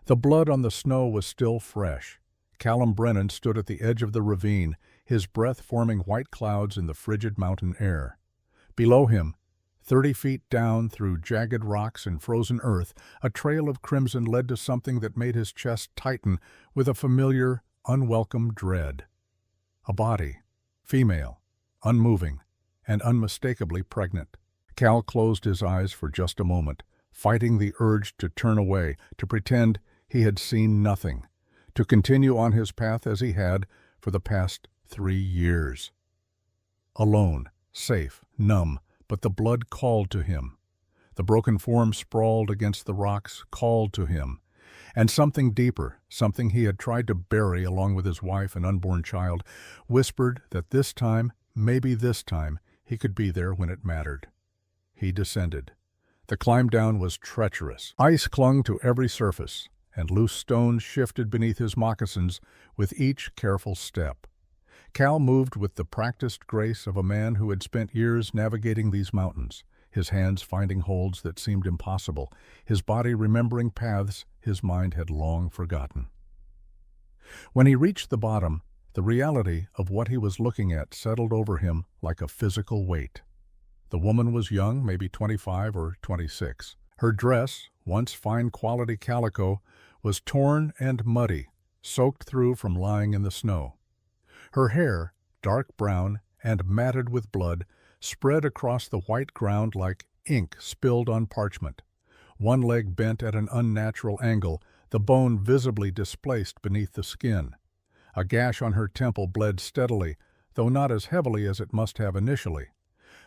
The blood on the snow was still fresh. Callum Brennan stood at the edge of the ravine, his breath forming white clouds in the frigid mountain air. Below him, 30 feet down through jagged rocks and frozen earth, a trail of crimson led to something that made his chest tighten with a familiar, unwelcome dread. A body, female, unmoving, and unmistakably pregnant. Cal closed his eyes for just a moment, fighting the urge to turn away, to pretend he had seen nothing, to continue on his path as he had for the past 3 years. Alone, safe, numb, but the blood called to him. The broken form sprawled against the rocks called to him. And something deeper, something he had tried to bury along with his wife and unborn child, whispered that this time, maybe this time, he could be there when it mattered. He descended. The climb down was treacherous. Ice clung to every surface, and loose stones shifted beneath his moccasins with each careful step. Cal moved with the practiced grace of a man who had spent years navigating these mountains, his hands finding holds that seemed impossible, his body remembering paths his mind had long forgotten. When he reached the bottom, the reality of what he was looking at settled over him like a physical weight. The woman was young, maybe 25 or 26. Her dress, once fine-quality calico, was torn and muddy, soaked through from lying in the snow. Her hair, dark brown and matted with blood, spread across the white ground like ink spilled on parchment. One leg bent at an unnatural angle, the bone visibly displaced beneath the skin. A gash on her temple bled steadily, though not as heavily as it must have initially.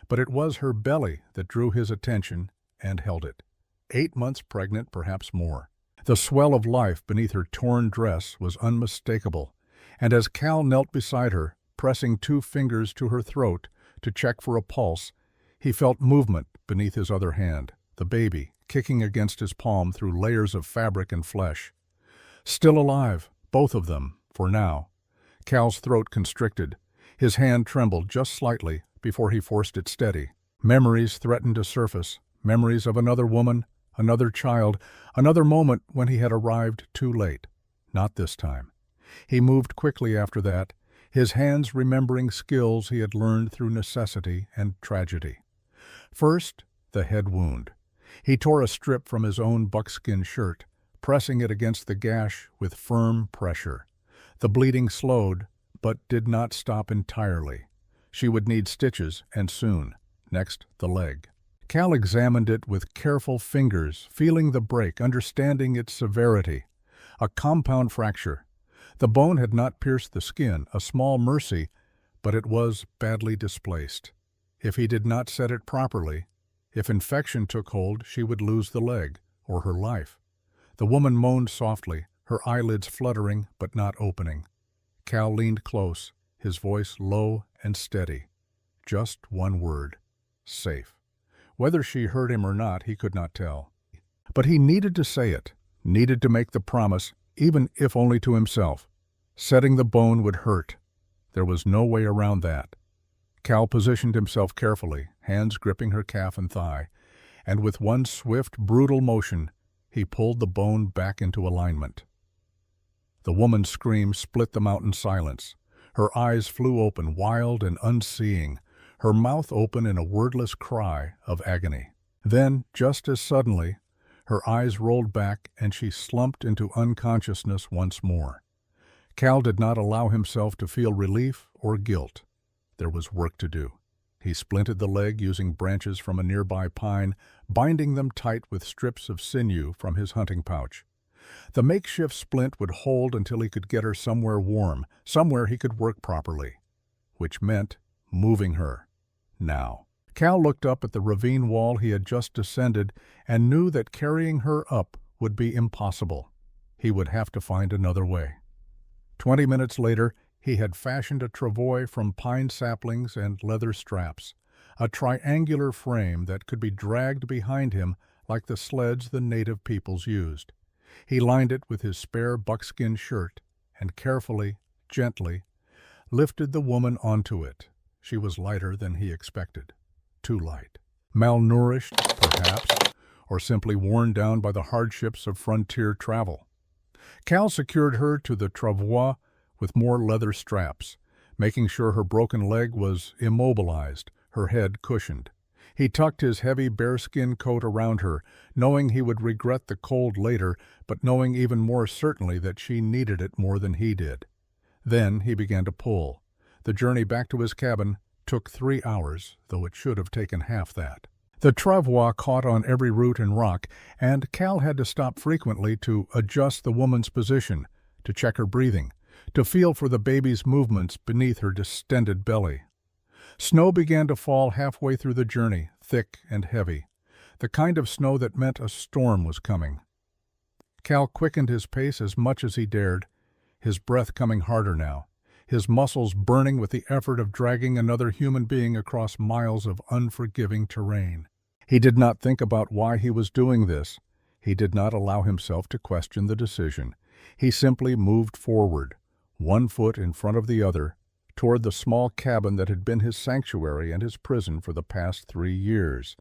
But it was her belly that drew his attention and held it. 8 months pregnant, perhaps more. The swell of life beneath her torn dress was unmistakable, and as Cal knelt beside her, pressing 2 fingers to her throat to check for a pulse, he felt movement beneath his other hand, the baby kicking against his palm through layers of fabric and flesh. Still alive, both of them, for now. Cal's throat constricted. His hand trembled just slightly before he forced it steady. Memories threatened to surface, memories of another woman, another child, another moment when he had arrived too late. Not this time. He moved quickly after that, his hands remembering skills he had learned through necessity and tragedy. First, the head wound. He tore a strip from his own buckskin shirt, pressing it against the gash with firm pressure. The bleeding slowed, but did not stop entirely. She would need stitches, and soon. Next, the leg. Cal examined it with careful fingers, feeling the break, understanding its severity. A compound fracture. The bone had not pierced the skin, a small mercy, but it was badly displaced. If he did not set it properly, if infection took hold, she would lose the leg, or her life. The woman moaned softly, her eyelids fluttering but not opening. Cal leaned close, his voice low and steady. Just one word. Safe. Whether she heard him or not, he could not tell. But he needed to say it, needed to make the promise, even if only to himself. Setting the bone would hurt. There was no way around that. Cal positioned himself carefully, hands gripping her calf and thigh, and with one swift, brutal motion, he pulled the bone back into alignment. The woman's scream split the mountain silence. Her eyes flew open, wild and unseeing, her mouth open in a wordless cry of agony. Then, just as suddenly, her eyes rolled back and she slumped into unconsciousness once more. Cal did not allow himself to feel relief or guilt. There was work to do. He splinted the leg using branches from a nearby pine, binding them tight with strips of sinew from his hunting pouch. The makeshift splint would hold until he could get her somewhere warm, somewhere he could work properly, which meant moving her. Now. Cal looked up at the ravine wall he had just descended and knew that carrying her up would be impossible. He would have to find another way. 20 minutes later, he had fashioned a travois from pine saplings and leather straps, a triangular frame that could be dragged behind him like the sleds the native peoples used. He lined it with his spare buckskin shirt and carefully, gently, lifted the woman onto it. She was lighter than he expected. Too light. Malnourished, perhaps, or simply worn down by the hardships of frontier travel. Cal secured her to the travois with more leather straps, making sure her broken leg was immobilized, her head cushioned. He tucked his heavy bearskin coat around her, knowing he would regret the cold later, but knowing even more certainly that she needed it more than he did. Then he began to pull. The journey back to his cabin took 3 hours, though it should have taken half that. The travois caught on every root and rock, and Cal had to stop frequently to adjust the woman's position, to check her breathing, to feel for the baby's movements beneath her distended belly. Snow began to fall halfway through the journey, thick and heavy, the kind of snow that meant a storm was coming. Cal quickened his pace as much as he dared, his breath coming harder now, his muscles burning with the effort of dragging another human being across miles of unforgiving terrain. He did not think about why he was doing this. He did not allow himself to question the decision. He simply moved forward, one foot in front of the other, toward the small cabin that had been his sanctuary and his prison for the past 3 years.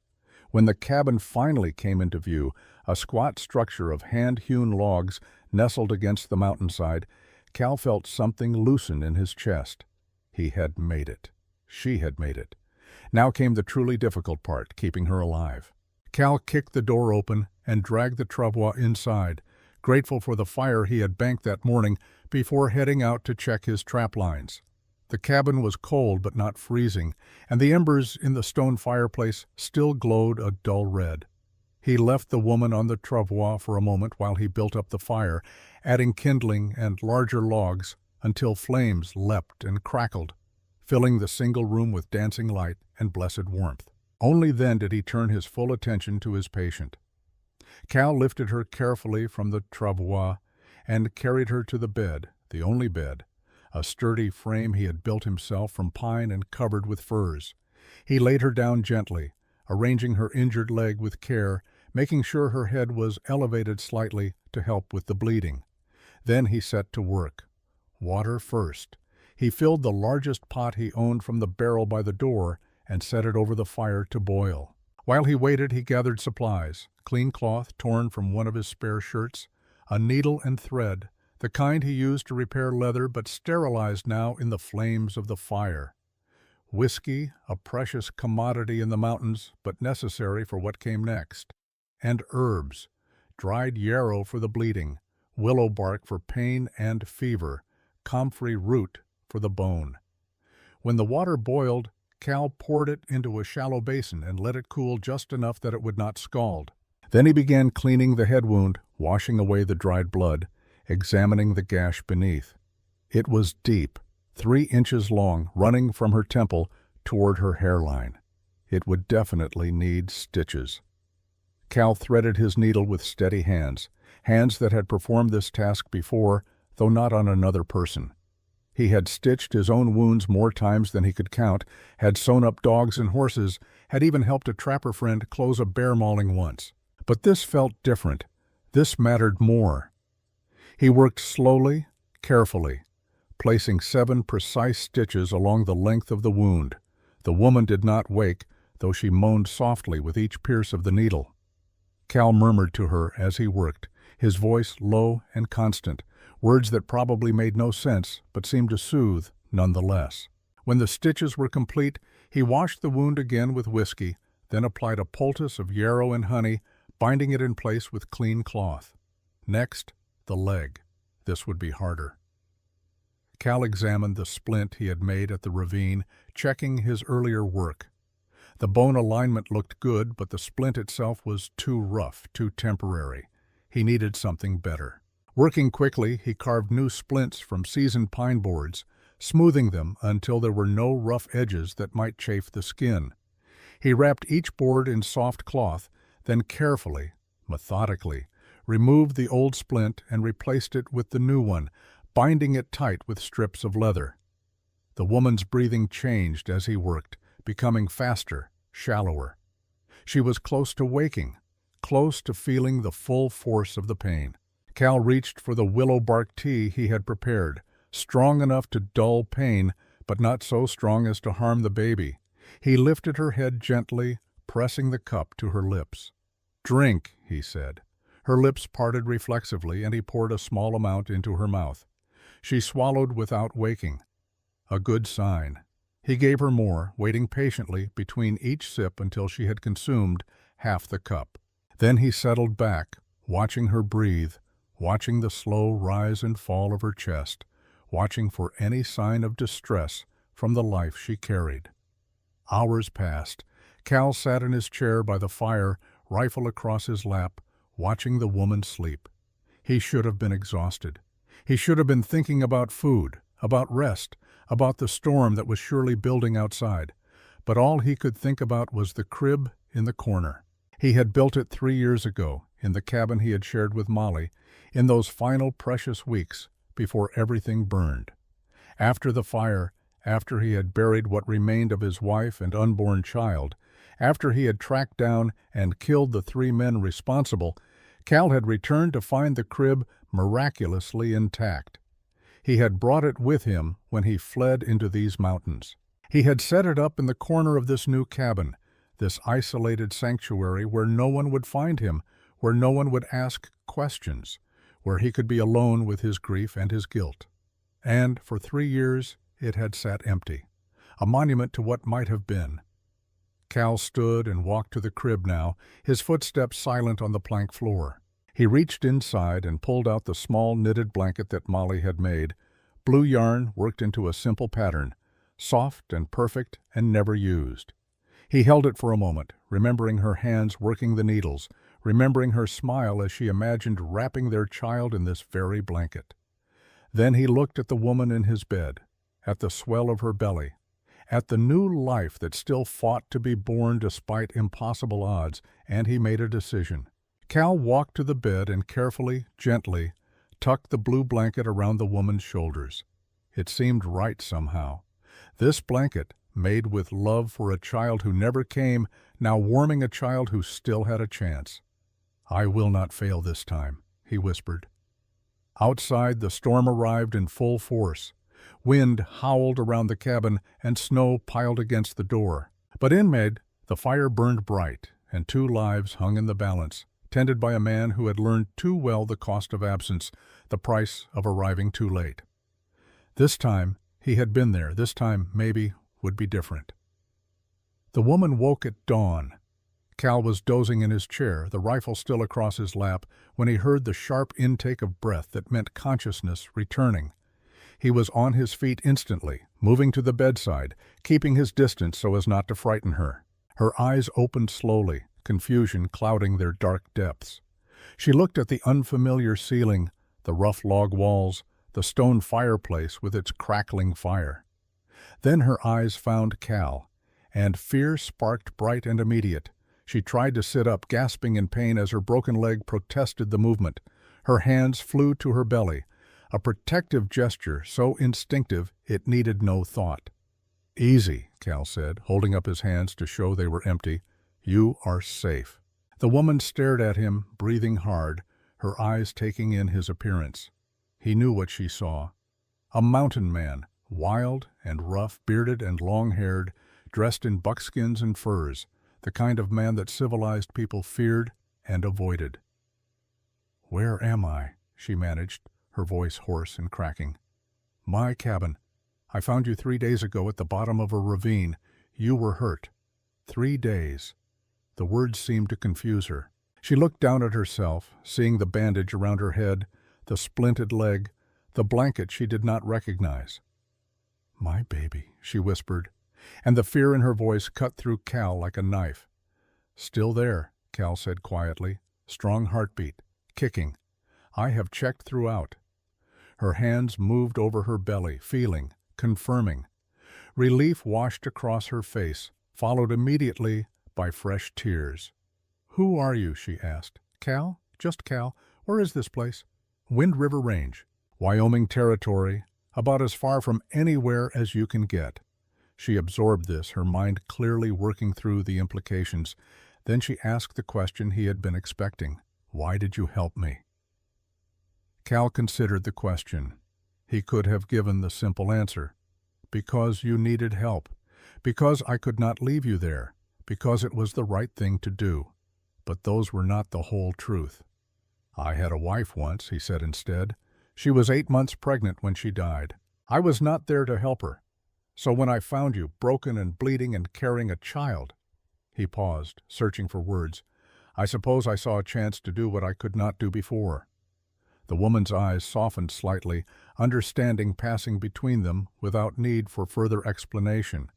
When the cabin finally came into view, a squat structure of hand-hewn logs nestled against the mountainside, Cal felt something loosen in his chest. He had made it. She had made it. Now came the truly difficult part, keeping her alive. Cal kicked the door open and dragged the travois inside, grateful for the fire he had banked that morning before heading out to check his trap lines. The cabin was cold but not freezing, and the embers in the stone fireplace still glowed a dull red. He left the woman on the travois for a moment while he built up the fire, adding kindling and larger logs until flames leapt and crackled, filling the single room with dancing light and blessed warmth. Only then did he turn his full attention to his patient. Cal lifted her carefully from the travois and carried her to the bed, the only bed, a sturdy frame he had built himself from pine and covered with furs. He laid her down gently, arranging her injured leg with care, making sure her head was elevated slightly to help with the bleeding. Then he set to work. Water first. He filled the largest pot he owned from the barrel by the door and set it over the fire to boil. While he waited, he gathered supplies, clean cloth torn from one of his spare shirts, a needle and thread, the kind he used to repair leather but sterilized now in the flames of the fire. Whiskey, a precious commodity in the mountains but necessary for what came next. And herbs, dried yarrow for the bleeding, willow bark for pain and fever, comfrey root for the bone. When the water boiled, Cal poured it into a shallow basin and let it cool just enough that it would not scald. Then he began cleaning the head wound, washing away the dried blood, examining the gash beneath. It was deep, 3 inches long, running from her temple toward her hairline. It would definitely need stitches. Cal threaded his needle with steady hands, hands that had performed this task before, though not on another person. He had stitched his own wounds more times than he could count, had sewn up dogs and horses, had even helped a trapper friend close a bear mauling once. But this felt different. This mattered more. He worked slowly, carefully, placing 7 precise stitches along the length of the wound. The woman did not wake, though she moaned softly with each pierce of the needle. Cal murmured to her as he worked, his voice low and constant, words that probably made no sense but seemed to soothe nonetheless. When the stitches were complete, he washed the wound again with whiskey, then applied a poultice of yarrow and honey, binding it in place with clean cloth. Next, the leg. This would be harder. Cal examined the splint he had made at the ravine, checking his earlier work. The bone alignment looked good, but the splint itself was too rough, too temporary. He needed something better. Working quickly, he carved new splints from seasoned pine boards, smoothing them until there were no rough edges that might chafe the skin. He wrapped each board in soft cloth, then carefully, methodically, removed the old splint and replaced it with the new one, binding it tight with strips of leather. The woman's breathing changed as he worked, becoming faster, shallower. She was close to waking, close to feeling the full force of the pain. Cal reached for the willow bark tea he had prepared, strong enough to dull pain, but not so strong as to harm the baby. He lifted her head gently, pressing the cup to her lips. "Drink," he said. Her lips parted reflexively, and he poured a small amount into her mouth. She swallowed without waking. A good sign. He gave her more, waiting patiently between each sip until she had consumed half the cup. Then he settled back, watching her breathe, watching the slow rise and fall of her chest, watching for any sign of distress from the life she carried. Hours passed. Cal sat in his chair by the fire, rifle across his lap, watching the woman sleep. He should have been exhausted. He should have been thinking about food, about rest, about the storm that was surely building outside. But all he could think about was the crib in the corner. He had built it 3 years ago, in the cabin he had shared with Molly, in those final precious weeks before everything burned. After the fire, after he had buried what remained of his wife and unborn child, after he had tracked down and killed the 3 men responsible, Cal had returned to find the crib miraculously intact. He had brought it with him when he fled into these mountains. He had set it up in the corner of this new cabin, this isolated sanctuary where no one would find him, where no one would ask questions, where he could be alone with his grief and his guilt. And for 3 years it had sat empty, a monument to what might have been. Cal stood and walked to the crib now, his footsteps silent on the plank floor. He reached inside and pulled out the small knitted blanket that Molly had made, blue yarn worked into a simple pattern, soft and perfect and never used. He held it for a moment, remembering her hands working the needles, remembering her smile as she imagined wrapping their child in this very blanket. Then he looked at the woman in his bed, at the swell of her belly, at the new life that still fought to be born despite impossible odds, and he made a decision. Cal walked to the bed and carefully, gently, tucked the blue blanket around the woman's shoulders. It seemed right somehow. This blanket, made with love for a child who never came, now warming a child who still had a chance. "I will not fail this time," he whispered. Outside, the storm arrived in full force. Wind howled around the cabin and snow piled against the door. But inside, the fire burned bright, and 2 lives hung in the balance, tended by a man who had learned too well the cost of absence, the price of arriving too late. This time, he had been there. This time, maybe, would be different. The woman woke at dawn. Cal was dozing in his chair, the rifle still across his lap, when he heard the sharp intake of breath that meant consciousness returning. He was on his feet instantly, moving to the bedside, keeping his distance so as not to frighten her. Her eyes opened slowly, confusion clouding their dark depths. She looked at the unfamiliar ceiling, the rough log walls, the stone fireplace with its crackling fire. Then her eyes found Cal, and fear sparked bright and immediate. She tried to sit up, gasping in pain as her broken leg protested the movement. Her hands flew to her belly, a protective gesture so instinctive it needed no thought. "Easy," Cal said, holding up his hands to show they were empty. "You are safe." The woman stared at him, breathing hard, her eyes taking in his appearance. He knew what she saw. A mountain man, wild and rough, bearded and long-haired, dressed in buckskins and furs, the kind of man that civilized people feared and avoided. "Where am I?" she managed, her voice hoarse and cracking. "My cabin. I found you 3 days ago at the bottom of a ravine. You were hurt. 3 days. The words seemed to confuse her. She looked down at herself, seeing the bandage around her head, the splinted leg, the blanket she did not recognize. "My baby," she whispered, and the fear in her voice cut through Cal like a knife. "Still there," Cal said quietly, strong heartbeat, kicking. "I have checked throughout." Her hands moved over her belly, feeling, confirming. Relief washed across her face, followed immediately by fresh tears. "Who are you?" she asked. "Cal? Just Cal? Where is this place?" "Wind River Range, Wyoming Territory, about as far from anywhere as you can get." She absorbed this, her mind clearly working through the implications. Then she asked the question he had been expecting. "Why did you help me?" Cal considered the question. He could have given the simple answer. "Because you needed help. Because I could not leave you there. Because it was the right thing to do." But those were not the whole truth. I had a wife once, he said instead. She was 8 months pregnant when she died. I was not there to help her. So when I found you, broken and bleeding and carrying a child—" He paused, searching for words. "I suppose I saw a chance to do what I could not do before." The woman's eyes softened slightly, understanding passing between them without need for further explanation.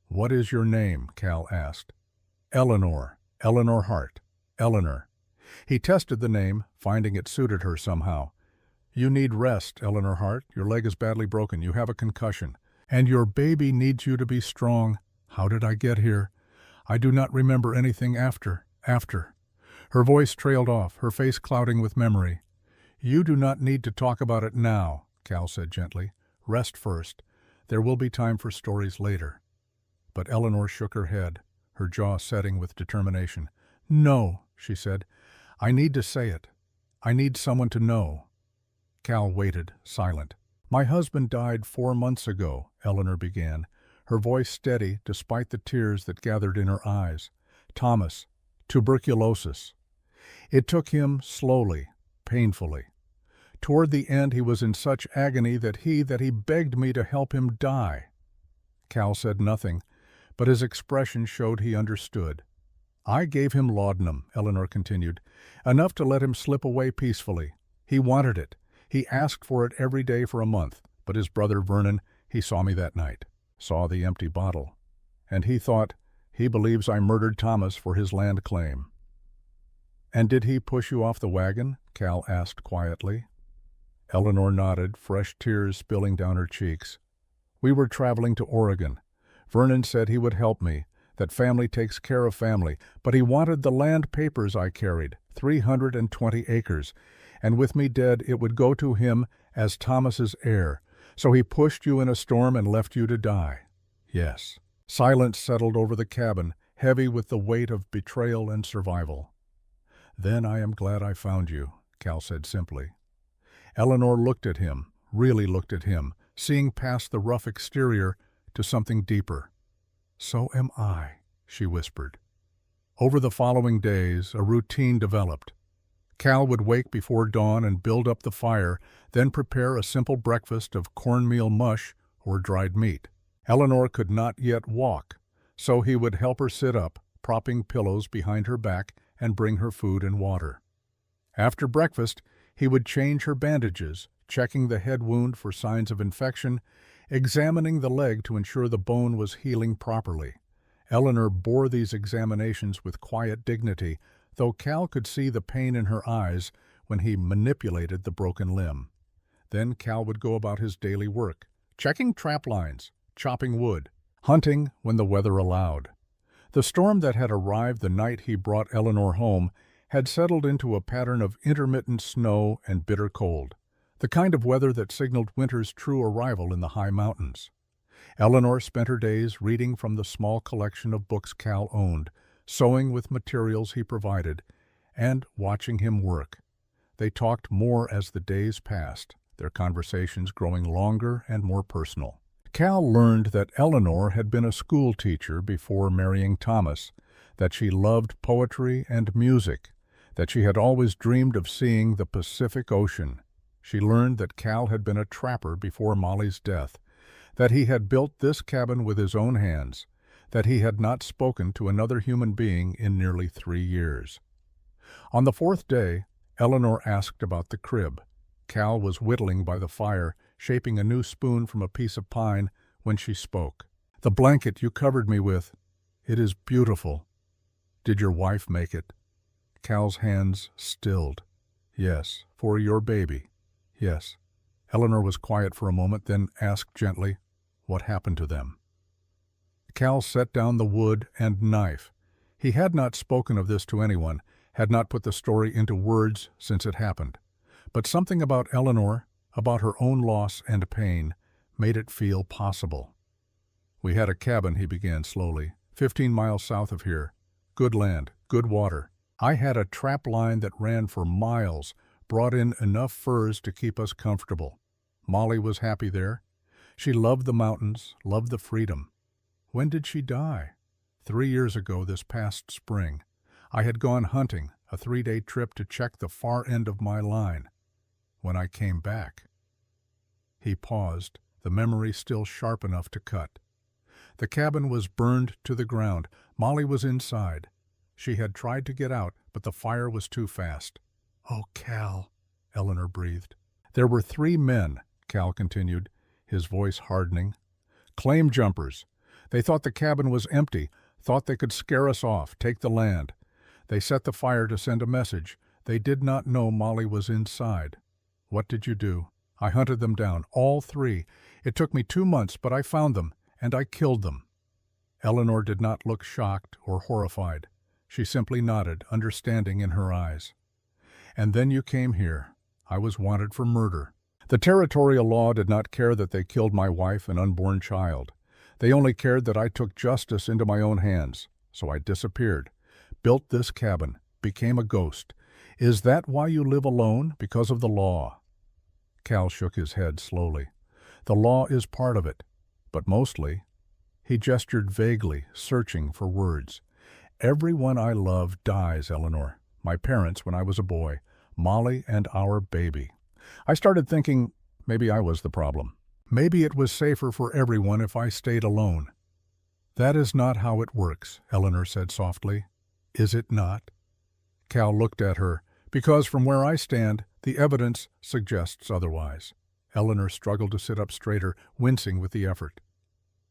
"What is your name?" Cal asked. "Eleanor. Eleanor Hart. Eleanor." He tested the name, finding it suited her somehow. "You need rest, Eleanor Hart. Your leg is badly broken. You have a concussion. And your baby needs you to be strong. How did I get here? I do not remember anything after. Her voice trailed off, her face clouding with memory. "You do not need to talk about it now," Cal said gently. "Rest first. There will be time for stories later." But Eleanor shook her head, her jaw setting with determination. "No," she said. "I need to say it. I need someone to know." Cal waited, silent. "My husband died 4 months ago," Eleanor began, her voice steady despite the tears that gathered in her eyes. "Thomas, tuberculosis. It took him slowly, painfully. Toward the end he was in such agony that he begged me to help him die." Cal said nothing, but his expression showed he understood. "I gave him laudanum," Eleanor continued, "enough to let him slip away peacefully. He wanted it. He asked for it every day for a month, but his brother Vernon, he saw me that night, saw the empty bottle, and he believes I murdered Thomas for his land claim." "And did he push you off the wagon?" Cal asked quietly. Eleanor nodded, fresh tears spilling down her cheeks. "We were traveling to Oregon. Vernon said he would help me, that family takes care of family, but he wanted the land papers I carried, 320 acres, and with me dead it would go to him as Thomas's heir. So he pushed you in a storm and left you to die." "Yes." Silence settled over the cabin, heavy with the weight of betrayal and survival. "Then I am glad I found you," Cal said simply. Eleanor looked at him, really looked at him, seeing past the rough exterior to something deeper. "So am I," she whispered. Over the following days, a routine developed. Cal would wake before dawn and build up the fire, then prepare a simple breakfast of cornmeal mush or dried meat. Eleanor could not yet walk, so he would help her sit up, propping pillows behind her back, and bring her food and water. After breakfast, he would change her bandages, checking the head wound for signs of infection, examining the leg to ensure the bone was healing properly. Eleanor bore these examinations with quiet dignity, though Cal could see the pain in her eyes when he manipulated the broken limb. Then Cal would go about his daily work, checking trap lines, chopping wood, hunting when the weather allowed. The storm that had arrived the night he brought Eleanor home had settled into a pattern of intermittent snow and bitter cold, the kind of weather that signaled winter's true arrival in the high mountains. Eleanor spent her days reading from the small collection of books Cal owned, sewing with materials he provided, and watching him work. They talked more as the days passed, their conversations growing longer and more personal. Cal learned that Eleanor had been a school teacher before marrying Thomas, that she loved poetry and music, that she had always dreamed of seeing the Pacific Ocean. She learned that Cal had been a trapper before Molly's death, that he had built this cabin with his own hands, that he had not spoken to another human being in nearly 3 years. On the 4th day, Eleanor asked about the crib. Cal was whittling by the fire, shaping a new spoon from a piece of pine, when she spoke. "The blanket you covered me with, it is beautiful. Did your wife make it?" Cal's hands stilled. "Yes, for your baby. Yes." Eleanor was quiet for a moment, then asked gently, "What happened to them?" Cal set down the wood and knife. He had not spoken of this to anyone, had not put the story into words since it happened. But something about Eleanor, about her own loss and pain, made it feel possible. "We had a cabin," he began slowly, 15 miles south of here. Good land, good water. I had a trap line that ran for miles, brought in enough furs to keep us comfortable. Molly was happy there. She loved the mountains, loved the freedom. When did she die? 3 years ago this past spring. I had gone hunting, a 3-day trip to check the far end of my line. When I came back." He paused, the memory still sharp enough to cut. The cabin was burned to the ground. Molly was inside. She had tried to get out, but the fire was too fast. "Oh, Cal," Eleanor breathed. "There were 3 men," Cal continued, his voice hardening. "Claim jumpers. They thought the cabin was empty, thought they could scare us off, take the land. They set the fire to send a message. They did not know Molly was inside. What did you do?" "I hunted them down, all 3. It took me 2 months, but I found them, and I killed them." Eleanor did not look shocked or horrified. She simply nodded, understanding in her eyes. "And then you came here. I was wanted for murder. The territorial law did not care that they killed my wife and unborn child. They only cared that I took justice into my own hands. So I disappeared, built this cabin, became a ghost. Is that why you live alone? Because of the law?" Cal shook his head slowly. "The law is part of it, but mostly—" He gestured vaguely, searching for words. "Everyone I love dies, Eleanor. My parents when I was a boy, Molly and our baby. I started thinking maybe I was the problem. Maybe it was safer for everyone if I stayed alone." "That is not how it works," Eleanor said softly. "Is it not?" Cal looked at her. "Because from where I stand, the evidence suggests otherwise." Eleanor struggled to sit up straighter, wincing with the effort.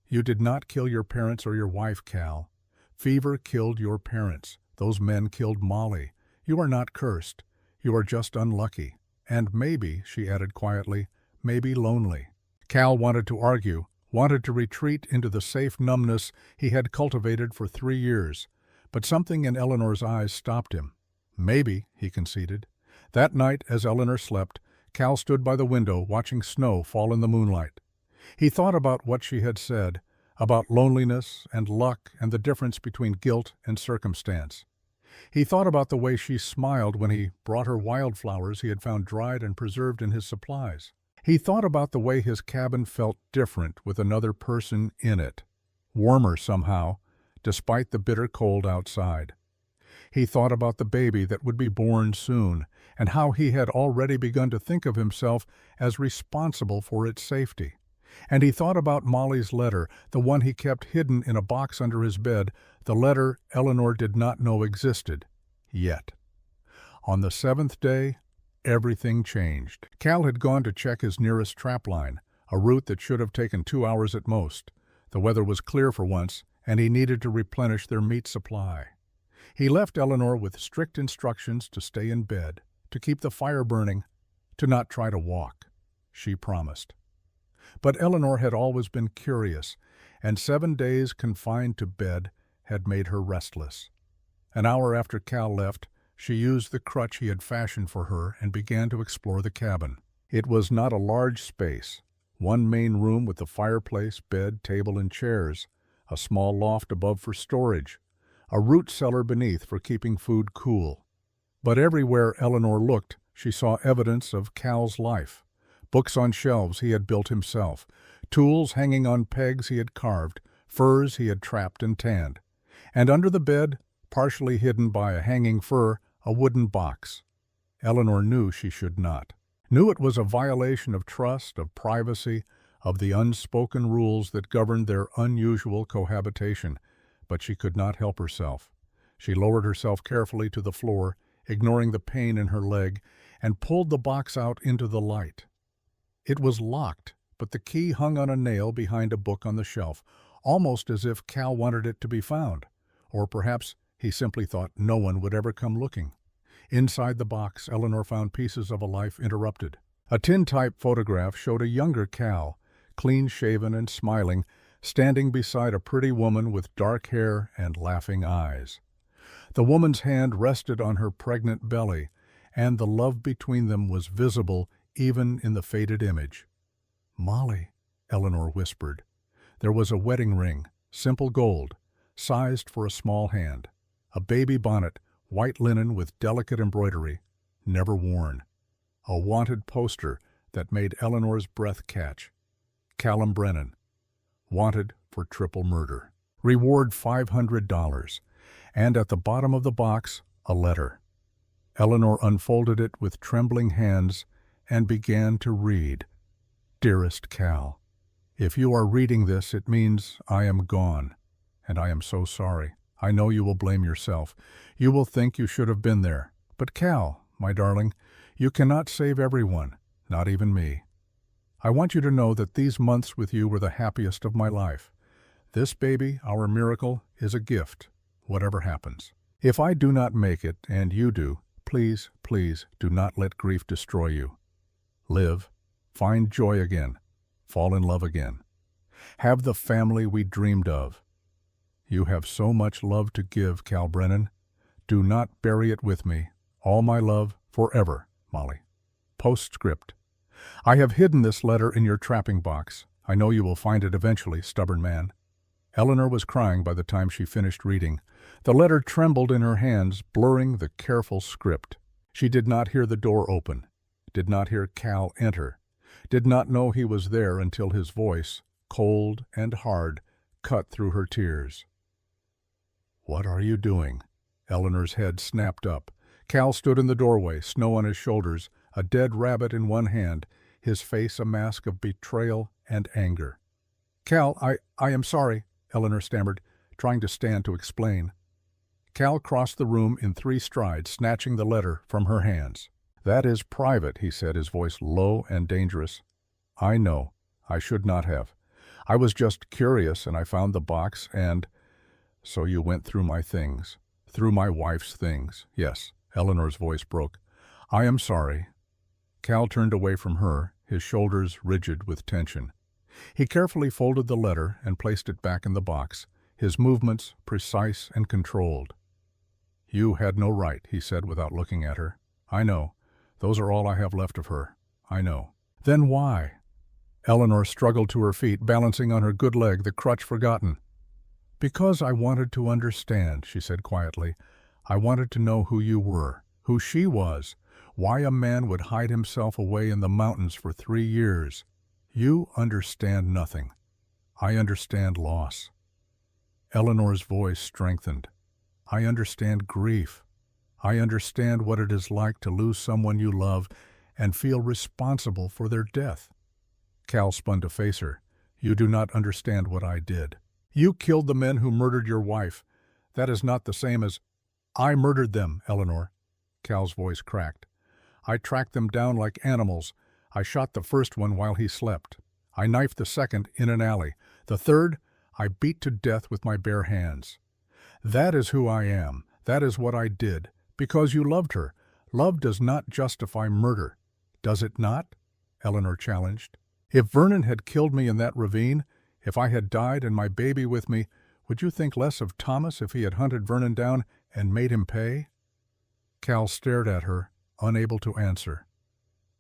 "You did not kill your parents or your wife, Cal. Fever killed your parents. Those men killed Molly. You are not cursed. You are just unlucky. And maybe," she added quietly, "maybe lonely." Cal wanted to argue, wanted to retreat into the safe numbness he had cultivated for 3 years, but something in Eleanor's eyes stopped him. "Maybe," he conceded. That night, as Eleanor slept, Cal stood by the window watching snow fall in the moonlight. He thought about what she had said, about loneliness and luck and the difference between guilt and circumstance. He thought about the way she smiled when he brought her wildflowers he had found dried and preserved in his supplies. He thought about the way his cabin felt different with another person in it, warmer somehow, despite the bitter cold outside. He thought about the baby that would be born soon, and how he had already begun to think of himself as responsible for its safety. And he thought about Molly's letter, the one he kept hidden in a box under his bed, the letter Eleanor did not know existed, yet. On the 7th day, everything changed. Cal had gone to check his nearest trapline, a route that should have taken 2 hours at most. The weather was clear for once, and he needed to replenish their meat supply. He left Eleanor with strict instructions to stay in bed, to keep the fire burning, to not try to walk. She promised. But Eleanor had always been curious, and 7 days confined to bed had made her restless. An hour after Cal left, she used the crutch he had fashioned for her and began to explore the cabin. It was not a large space. One main room with a fireplace, bed, table, and chairs, a small loft above for storage, a root cellar beneath for keeping food cool. But everywhere Eleanor looked, she saw evidence of Cal's life. Books on shelves he had built himself, tools hanging on pegs he had carved, furs he had trapped and tanned. And under the bed, partially hidden by a hanging fur, a wooden box. Eleanor knew she should not. Knew it was a violation of trust, of privacy, of the unspoken rules that governed their unusual cohabitation, but she could not help herself. She lowered herself carefully to the floor, ignoring the pain in her leg, and pulled the box out into the light. It was locked, but the key hung on a nail behind a book on the shelf, almost as if Cal wanted it to be found. Or perhaps he simply thought no one would ever come looking. Inside the box, Eleanor found pieces of a life interrupted. A tintype photograph showed a younger Cal, clean-shaven and smiling, standing beside a pretty woman with dark hair and laughing eyes. The woman's hand rested on her pregnant belly, and the love between them was visible even in the faded image. "Molly," Eleanor whispered. There was a wedding ring, simple gold, sized for a small hand. A baby bonnet, white linen with delicate embroidery, never worn. A wanted poster that made Eleanor's breath catch. Callum Brennan, wanted for triple murder. Reward $500. And at the bottom of the box, a letter. Eleanor unfolded it with trembling hands and began to read. Dearest Cal, if you are reading this, it means I am gone, and I am so sorry. I know you will blame yourself. You will think you should have been there. But Cal, my darling, you cannot save everyone, not even me. I want you to know that these months with you were the happiest of my life. This baby, our miracle, is a gift, whatever happens. If I do not make it, and you do, please, please do not let grief destroy you. Live, find joy again, fall in love again. Have the family we dreamed of. You have so much love to give, Cal Brennan. Do not bury it with me. All my love, forever, Molly. Postscript. I have hidden this letter in your trapping box. I know you will find it eventually, stubborn man. Eleanor was crying by the time she finished reading. The letter trembled in her hands, blurring the careful script. She did not hear the door open, did not hear Cal enter, did not know he was there until his voice, cold and hard, cut through her tears. What are you doing? Eleanor's head snapped up. Cal stood in the doorway, snow on his shoulders, a dead rabbit in one hand, his face a mask of betrayal and anger. Cal, I am sorry, Eleanor stammered, trying to stand to explain. Cal crossed the room in 3 strides, snatching the letter from her hands. That is private, he said, his voice low and dangerous. I know. I should not have. I was just curious, and I found the box, and... So you went through my things. Through my wife's things. Yes, Eleanor's voice broke. I am sorry. Cal turned away from her, his shoulders rigid with tension. He carefully folded the letter and placed it back in the box, his movements precise and controlled. You had no right, he said without looking at her. I know. Those are all I have left of her. I know. Then why? Eleanor struggled to her feet, balancing on her good leg, the crutch forgotten. Because I wanted to understand, she said quietly. I wanted to know who you were, who she was, why a man would hide himself away in the mountains for 3 years. You understand nothing. I understand loss. Eleanor's voice strengthened. I understand grief. I understand what it is like to lose someone you love and feel responsible for their death. Cal spun to face her. You do not understand what I did. You killed the men who murdered your wife. That is not the same as... I murdered them, Eleanor. Cal's voice cracked. I tracked them down like animals. I shot the first one while he slept. I knifed the second in an alley. The third, I beat to death with my bare hands. That is who I am. That is what I did. Because you loved her. Love does not justify murder. Does it not? Eleanor challenged. If Vernon had killed me in that ravine, if I had died and my baby with me, would you think less of Thomas if he had hunted Vernon down and made him pay? Cal stared at her, unable to answer.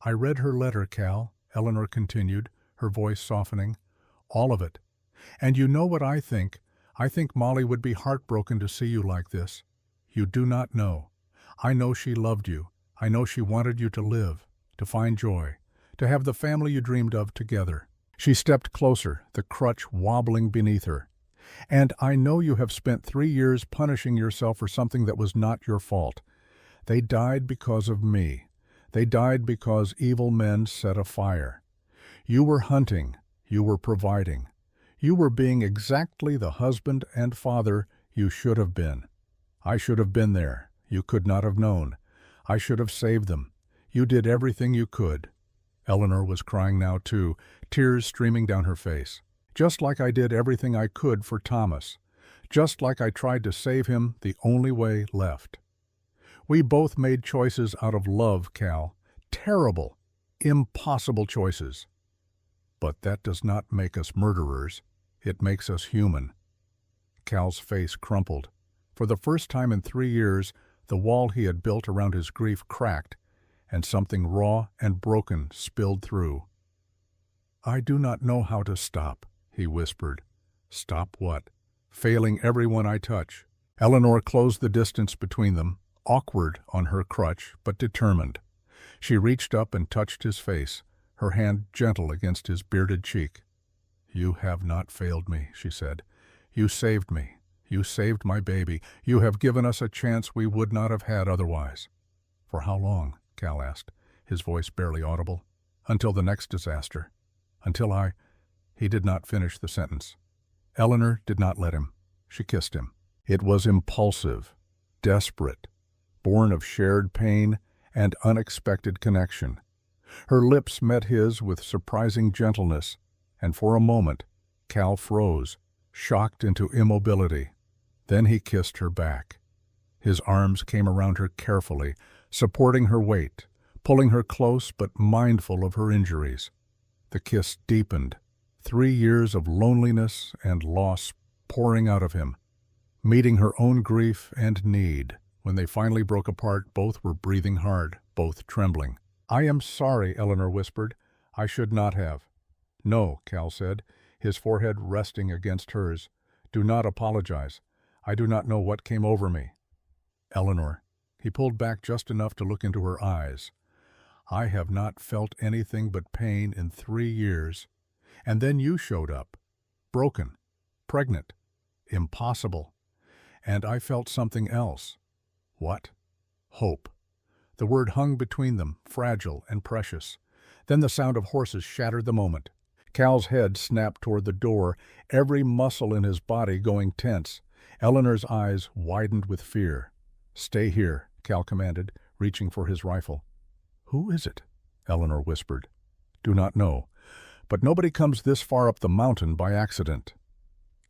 I read her letter, Cal, Eleanor continued, her voice softening. All of it. And you know what I think. I think Molly would be heartbroken to see you like this. You do not know. I know she loved you. I know she wanted you to live, to find joy, to have the family you dreamed of together. She stepped closer, the crutch wobbling beneath her. And I know you have spent 3 years punishing yourself for something that was not your fault. They died because of me. They died because evil men set a fire. You were hunting. You were providing. You were being exactly the husband and father you should have been. I should have been there. You could not have known. I should have saved them. You did everything you could. Eleanor was crying now too, tears streaming down her face. Just like I did everything I could for Thomas. Just like I tried to save him the only way left. We both made choices out of love, Cal. Terrible, impossible choices. But that does not make us murderers. It makes us human. Cal's face crumpled. For the first time in 3 years, the wall he had built around his grief cracked, and something raw and broken spilled through. I do not know how to stop, he whispered. Stop what? Failing everyone I touch. Eleanor closed the distance between them, awkward on her crutch, but determined. She reached up and touched his face, her hand gentle against his bearded cheek. You have not failed me, she said. You saved me. You saved my baby. You have given us a chance we would not have had otherwise. For how long? Cal asked, his voice barely audible. Until the next disaster. Until I... He did not finish the sentence. Eleanor did not let him. She kissed him. It was impulsive, desperate, born of shared pain and unexpected connection. Her lips met his with surprising gentleness, and for a moment, Cal froze, shocked into immobility. Then he kissed her back. His arms came around her carefully, supporting her weight, pulling her close but mindful of her injuries. The kiss deepened, 3 years of loneliness and loss pouring out of him, meeting her own grief and need. When they finally broke apart, both were breathing hard, both trembling. "I am sorry," Eleanor whispered. "I should not have." "No," Cal said, his forehead resting against hers. "Do not apologize. I do not know what came over me." "Eleanor," he pulled back just enough to look into her eyes. "I have not felt anything but pain in 3 years. And then you showed up. Broken. Pregnant. Impossible. And I felt something else." "What?" "Hope." The word hung between them, fragile and precious. Then the sound of horses shattered the moment. Cal's head snapped toward the door, every muscle in his body going tense. Eleanor's eyes widened with fear. "Stay here," Cal commanded, reaching for his rifle. "Who is it?" Eleanor whispered. "Do not know. But nobody comes this far up the mountain by accident."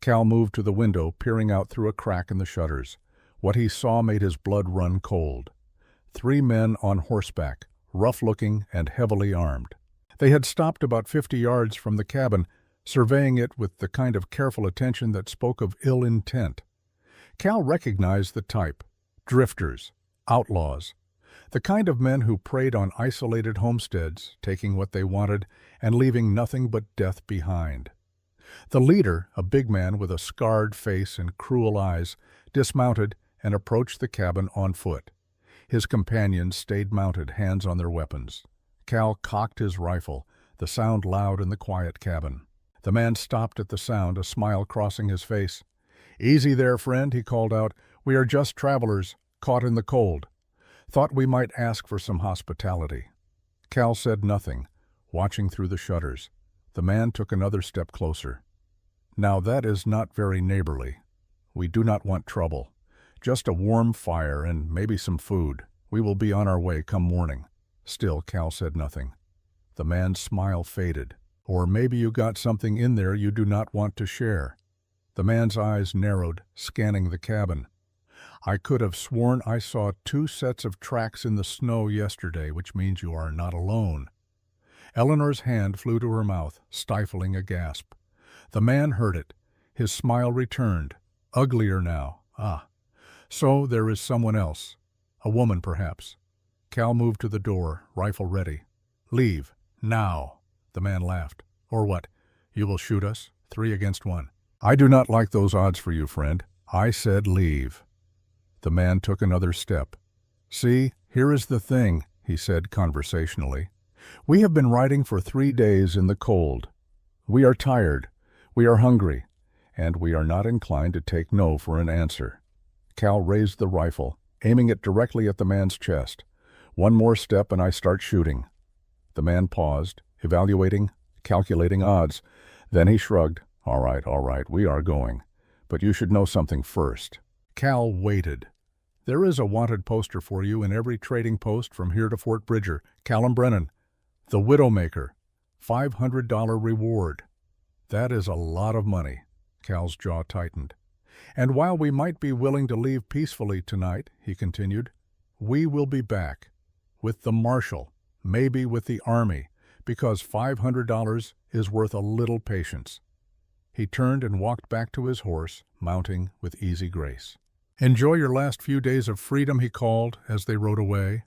Cal moved to the window, peering out through a crack in the shutters. What he saw made his blood run cold. 3 men on horseback, rough-looking and heavily armed. They had stopped about 50 yards from the cabin, surveying it with the kind of careful attention that spoke of ill intent. Cal recognized the type: drifters, outlaws, the kind of men who preyed on isolated homesteads, taking what they wanted and leaving nothing but death behind. The leader, a big man with a scarred face and cruel eyes, dismounted and approached the cabin on foot. His companions stayed mounted, hands on their weapons. Cal cocked his rifle, the sound loud in the quiet cabin. The man stopped at the sound, a smile crossing his face. "Easy there, friend," he called out. "We are just travelers, caught in the cold. Thought we might ask for some hospitality." Cal said nothing, watching through the shutters. The man took another step closer. "Now that is not very neighborly. We do not want trouble. Just a warm fire and maybe some food. We will be on our way come morning." Still, Cal said nothing. The man's smile faded. "Or maybe you got something in there you do not want to share." The man's eyes narrowed, scanning the cabin. "I could have sworn I saw 2 sets of tracks in the snow yesterday, which means you are not alone." Eleanor's hand flew to her mouth, stifling a gasp. The man heard it. His smile returned, uglier now. "Ah, so there is someone else. A woman, perhaps." Cal moved to the door, rifle ready. "Leave. Now." The man laughed. "Or what? You will shoot us? 3 against 1. I do not like those odds for you, friend. I said leave." The man took another step. "See, here is the thing," he said conversationally. "We have been riding for 3 days in the cold. We are tired, we are hungry, and we are not inclined to take no for an answer." Cal raised the rifle, aiming it directly at the man's chest. "One more step and I start shooting." The man paused, evaluating, calculating odds. Then he shrugged. All right, we are going. But you should know something first." Cal waited. "There is a wanted poster for you in every trading post from here to Fort Bridger. Callum Brennan, the Widowmaker, $500 reward." "That is a lot of money." Cal's jaw tightened. "And while we might be willing to leave peacefully tonight," he continued, "we will be back. With the marshal, maybe with the army, because $500 is worth a little patience." He turned and walked back to his horse, mounting with easy grace. "Enjoy your last few days of freedom," he called as they rode away,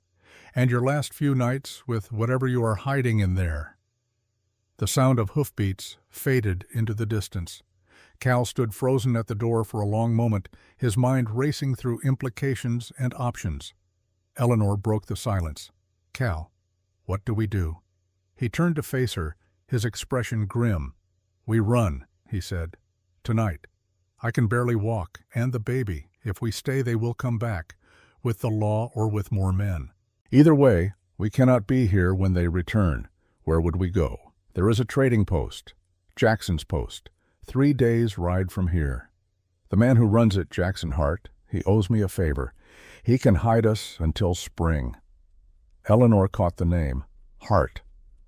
"and your last few nights with whatever you are hiding in there." The sound of hoofbeats faded into the distance. Cal stood frozen at the door for a long moment, his mind racing through implications and options. Eleanor broke the silence. "Cal, what do we do?" He turned to face her, his expression grim. "We run," he said. "Tonight. I can barely walk, and the baby. If we stay, they will come back, with the law or with more men. Either way, we cannot be here when they return. Where would we go? There is a trading post. Jackson's Post. 3 days' ride from here. The man who runs it, Jackson Hart, he owes me a favor. He can hide us until spring. Eleanor caught the name. Hart.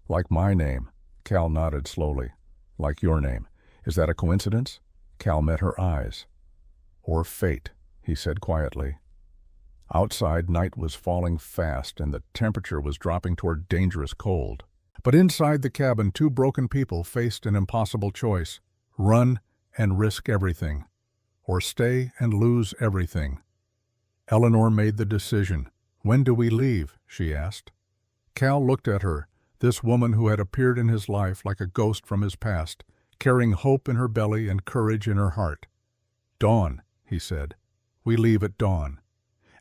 Like my name. Cal nodded slowly. Like your name. Is that a coincidence? Cal met her eyes. Or fate, he said quietly. Outside, night was falling fast and the temperature was dropping toward dangerous cold. But inside the cabin, 2 broken people faced an impossible choice. Run and risk everything. Or stay and lose everything. Eleanor made the decision. When do we leave? She asked. Cal looked at her, this woman who had appeared in his life like a ghost from his past, carrying hope in her belly and courage in her heart. Dawn, he said. We leave at dawn.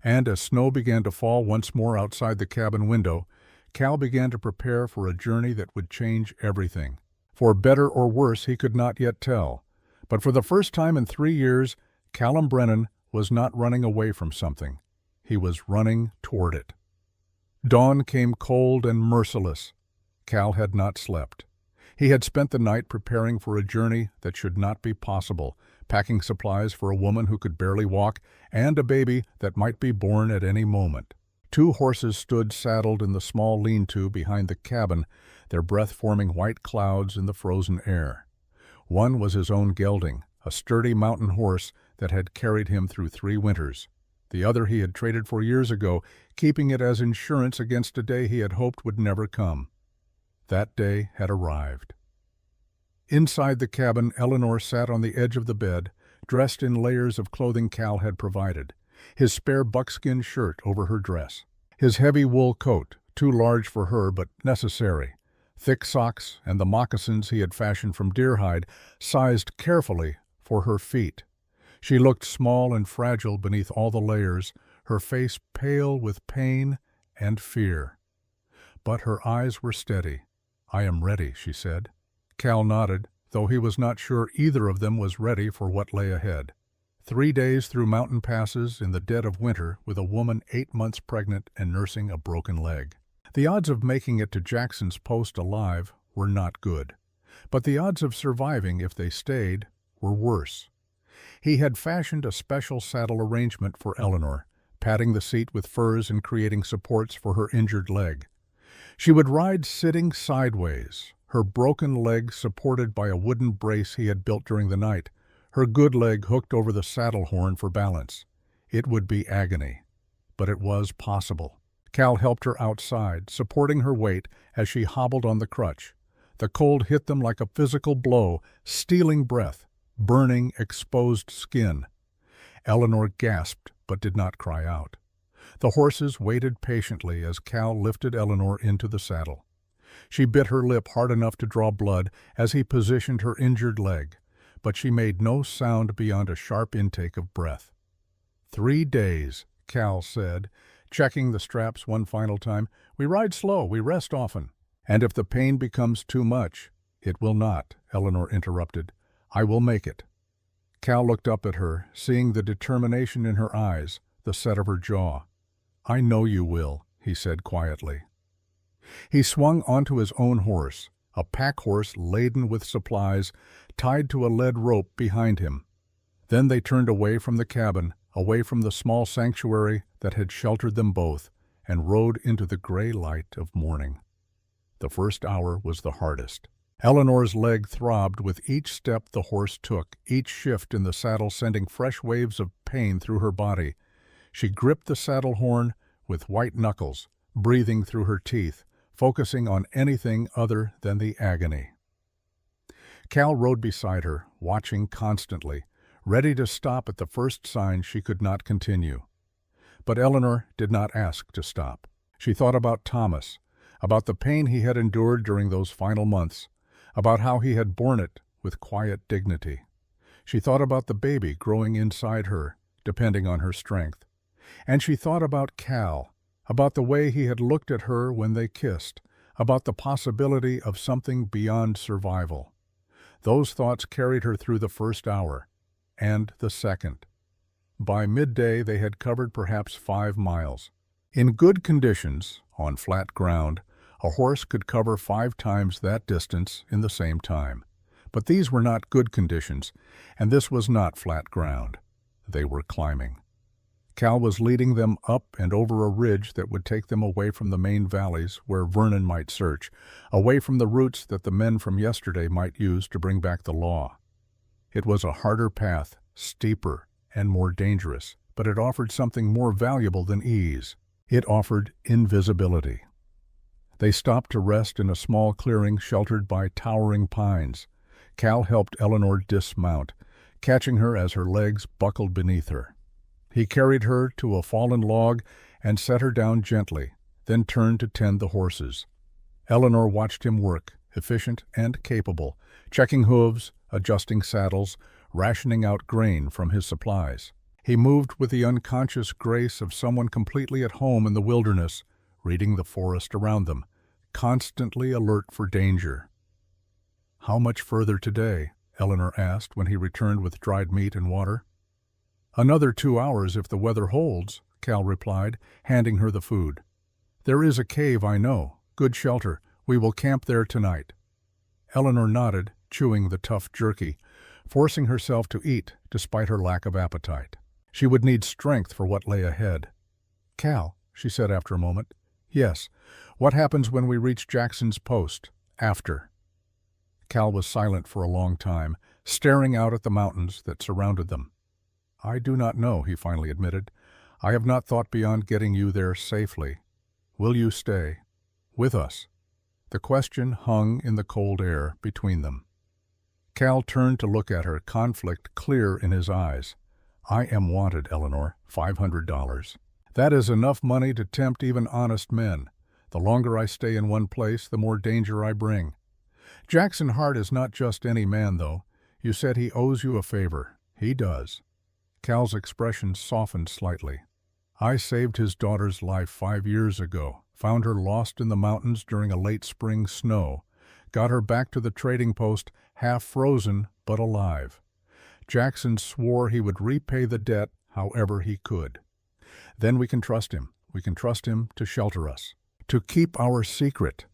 And as snow began to fall once more outside the cabin window, Cal began to prepare for a journey that would change everything. For better or worse, he could not yet tell. But for the first time in 3 years, Callum Brennan was not running away from something. He was running toward it. Dawn came cold and merciless. Cal had not slept. He had spent the night preparing for a journey that should not be possible, packing supplies for a woman who could barely walk and a baby that might be born at any moment. 2 horses stood saddled in the small lean-to behind the cabin, their breath forming white clouds in the frozen air. One was his own gelding, a sturdy mountain horse that had carried him through 3 winters. The other he had traded for years ago, keeping it as insurance against a day he had hoped would never come. That day had arrived. Inside the cabin, Eleanor sat on the edge of the bed, dressed in layers of clothing Cal had provided, his spare buckskin shirt over her dress, his heavy wool coat, too large for her but necessary, thick socks, and the moccasins he had fashioned from deer hide, sized carefully for her feet. She looked small and fragile beneath all the layers, her face pale with pain and fear. But her eyes were steady. "I am ready," she said. Cal nodded, though he was not sure either of them was ready for what lay ahead. 3 days through mountain passes in the dead of winter with a woman 8 months pregnant and nursing a broken leg. The odds of making it to Jackson's Post alive were not good, but the odds of surviving if they stayed were worse. He had fashioned a special saddle arrangement for Eleanor, padding the seat with furs and creating supports for her injured leg. She would ride sitting sideways, her broken leg supported by a wooden brace he had built during the night, her good leg hooked over the saddle horn for balance. It would be agony, but it was possible. Cal helped her outside, supporting her weight as she hobbled on the crutch. The cold hit them like a physical blow, stealing breath, burning exposed skin. Eleanor gasped but did not cry out. The horses waited patiently as Cal lifted Eleanor into the saddle. She bit her lip hard enough to draw blood as he positioned her injured leg, but she made no sound beyond a sharp intake of breath. 3 days, Cal said, checking the straps one final time. "We ride slow, we rest often. And if the pain becomes too much—" "It will not," Eleanor interrupted. "I will make it." Cal looked up at her, seeing the determination in her eyes, the set of her jaw. "I know you will," he said quietly. He swung onto his own horse, a pack horse laden with supplies, tied to a lead rope behind him. Then they turned away from the cabin, away from the small sanctuary that had sheltered them both, and rode into the gray light of morning. The first hour was the hardest. Eleanor's leg throbbed with each step the horse took, each shift in the saddle sending fresh waves of pain through her body. She gripped the saddle horn with white knuckles, breathing through her teeth, focusing on anything other than the agony. Cal rode beside her, watching constantly, ready to stop at the first sign she could not continue. But Eleanor did not ask to stop. She thought about Thomas, about the pain he had endured during those final months, about how he had borne it with quiet dignity. She thought about the baby growing inside her, depending on her strength. And she thought about Cal, about the way he had looked at her when they kissed, about the possibility of something beyond survival. Those thoughts carried her through the first hour, and the second. By midday they had covered perhaps 5 miles. In good conditions, on flat ground, a horse could cover 5 times that distance in the same time. But these were not good conditions, and this was not flat ground. They were climbing. Cal was leading them up and over a ridge that would take them away from the main valleys where Vernon might search, away from the routes that the men from yesterday might use to bring back the law. It was a harder path, steeper and more dangerous, but it offered something more valuable than ease. It offered invisibility. They stopped to rest in a small clearing sheltered by towering pines. Cal helped Eleanor dismount, catching her as her legs buckled beneath her. He carried her to a fallen log and set her down gently, then turned to tend the horses. Eleanor watched him work, efficient and capable, checking hooves, adjusting saddles, rationing out grain from his supplies. He moved with the unconscious grace of someone completely at home in the wilderness, reading the forest around them, constantly alert for danger. "How much further today?" Eleanor asked when he returned with dried meat and water. "Another 2 hours if the weather holds," Cal replied, handing her the food. "There is a cave, I know. Good shelter. We will camp there tonight." Eleanor nodded, chewing the tough jerky, forcing herself to eat despite her lack of appetite. She would need strength for what lay ahead. "Cal," she said after a moment. "Yes. What happens when we reach Jackson's post? After?" Cal was silent for a long time, staring out at the mountains that surrounded them. "I do not know," he finally admitted. "I have not thought beyond getting you there safely. Will you stay with us?" The question hung in the cold air between them. Cal turned to look at her, conflict clear in his eyes. "I am wanted, Eleanor, $500. That is enough money to tempt even honest men. The longer I stay in one place, the more danger I bring. Jackson Hart is not just any man, though. You said he owes you a favor. He does." Cal's expression softened slightly. "I saved his daughter's life 5 years ago, found her lost in the mountains during a late spring snow, got her back to the trading post, half frozen but alive. Jackson swore he would repay the debt however he could. Then we can trust him. We can trust him to shelter us, to keep our secret.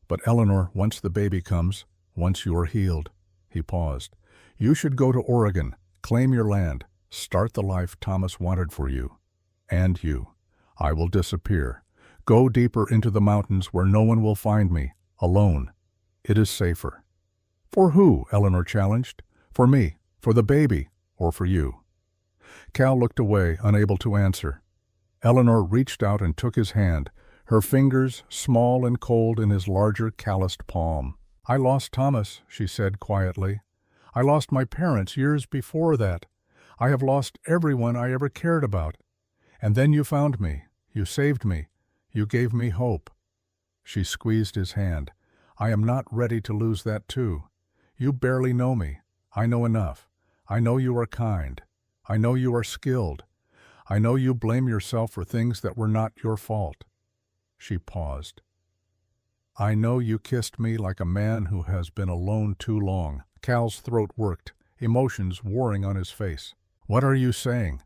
But Eleanor, once the baby comes, once you're healed," he paused, "you should go to Oregon, claim your land, start the life Thomas wanted for you. And you. I will disappear. Go deeper into the mountains where no one will find me, alone. It is safer." "For who?" Eleanor challenged. "For me, for the baby, or for you?" Cal looked away, unable to answer. Eleanor reached out and took his hand, her fingers small and cold in his larger, calloused palm. "I lost Thomas," she said quietly. "I lost my parents years before that. I have lost everyone I ever cared about. And then you found me. You saved me. You gave me hope." She squeezed his hand. "I am not ready to lose that too. You barely know me. I know enough. I know you are kind. I know you are skilled. I know you blame yourself for things that were not your fault." She paused. "I know you kissed me like a man who has been alone too long." Cal's throat worked, emotions warring on his face. "What are you saying?"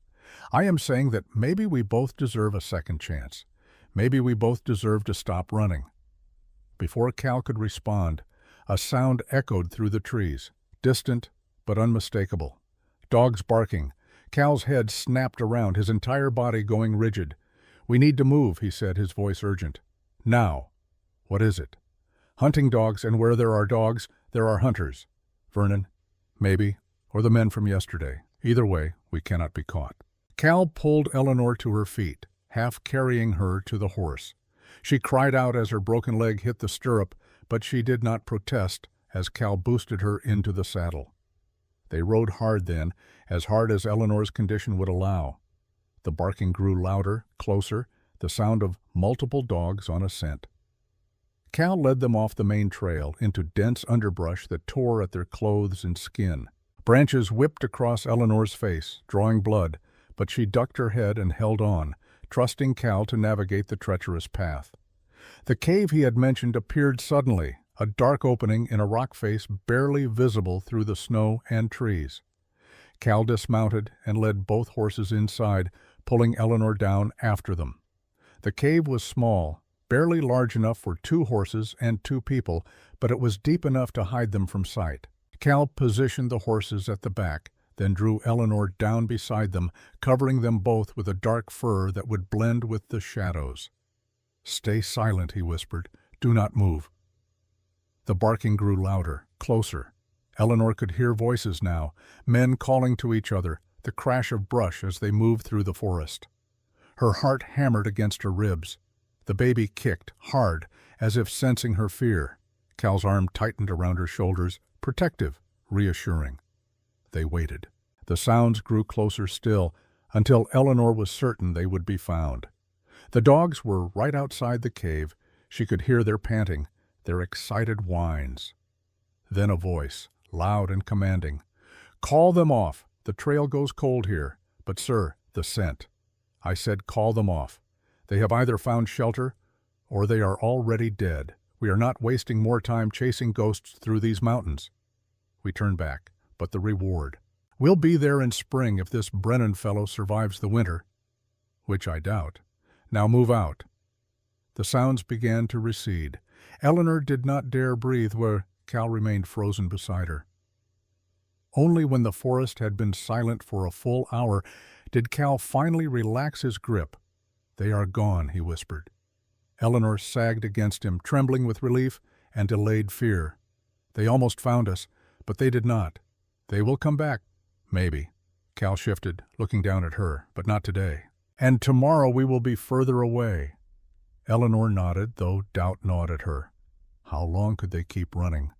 "I am saying that maybe we both deserve a second chance. Maybe we both deserve to stop running." Before Cal could respond, a sound echoed through the trees, distant but unmistakable. Dogs barking. Cal's head snapped around, his entire body going rigid. "We need to move," he said, his voice urgent. "Now." "What is it?" "Hunting dogs, and where there are dogs, there are hunters. Vernon, maybe, or the men from yesterday. Either way, we cannot be caught." Cal pulled Eleanor to her feet, half carrying her to the horse. She cried out as her broken leg hit the stirrup, but she did not protest as Cal boosted her into the saddle. They rode hard then, as hard as Eleanor's condition would allow. The barking grew louder, closer, the sound of multiple dogs on a scent. Cal led them off the main trail into dense underbrush that tore at their clothes and skin. Branches whipped across Eleanor's face, drawing blood, but she ducked her head and held on, trusting Cal to navigate the treacherous path. The cave he had mentioned appeared suddenly, a dark opening in a rock face barely visible through the snow and trees. Cal dismounted and led both horses inside, pulling Eleanor down after them. The cave was small, barely large enough for 2 horses and 2 people, but it was deep enough to hide them from sight. Cal positioned the horses at the back, then drew Eleanor down beside them, covering them both with a dark fur that would blend with the shadows. "Stay silent," he whispered. "Do not move." The barking grew louder, closer. Eleanor could hear voices now, men calling to each other, the crash of brush as they moved through the forest. Her heart hammered against her ribs. The baby kicked, hard, as if sensing her fear. Cal's arm tightened around her shoulders, protective, reassuring. They waited. The sounds grew closer still, until Eleanor was certain they would be found. The dogs were right outside the cave. She could hear their panting, their excited whines. Then a voice, loud and commanding. "Call them off. The trail goes cold here. But, sir, the scent. I said call them off. They have either found shelter, or they are already dead. We are not wasting more time chasing ghosts through these mountains." We turned back. But the reward. "We'll be there in spring if this Brennan fellow survives the winter." "Which I doubt. Now move out." The sounds began to recede. Eleanor did not dare breathe where Cal remained frozen beside her. Only when the forest had been silent for a full hour did Cal finally relax his grip. "They are gone," he whispered. Eleanor sagged against him, trembling with relief and delayed fear. "They almost found us, but they did not. They will come back, maybe." Cal shifted, looking down at her, "But not today. And tomorrow we will be further away." Eleanor nodded, though doubt gnawed at her. How long could they keep running?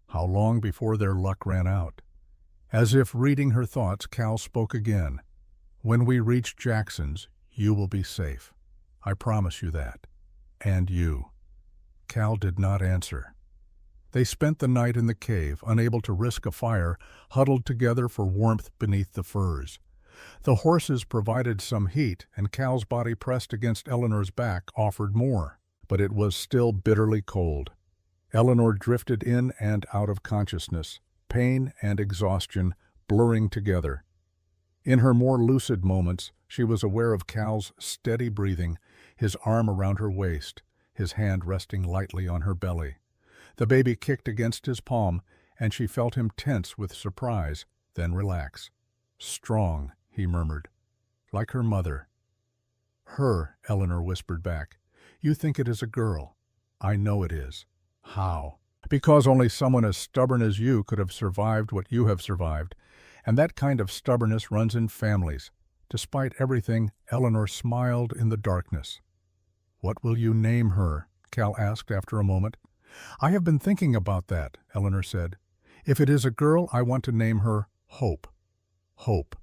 How long before their luck ran out? As if reading her thoughts, Cal spoke again. "When we reach Jackson's, you will be safe. I promise you that. And you." Cal did not answer. They spent the night in the cave, unable to risk a fire, huddled together for warmth beneath the firs. The horses provided some heat, and Cal's body pressed against Eleanor's back offered more, but it was still bitterly cold. Eleanor drifted in and out of consciousness, pain and exhaustion blurring together. In her more lucid moments, she was aware of Cal's steady breathing, his arm around her waist, his hand resting lightly on her belly. The baby kicked against his palm, and she felt him tense with surprise, then relax. "Strong," he murmured, "like her mother." "Her," Eleanor whispered back. "You think it is a girl. I know it is." "How?" "Because only someone as stubborn as you could have survived what you have survived, and that kind of stubbornness runs in families." Despite everything, Eleanor smiled in the darkness. "What will you name her?" Cal asked after a moment. "I have been thinking about that," Eleanor said. "If it is a girl, I want to name her Hope. Hope.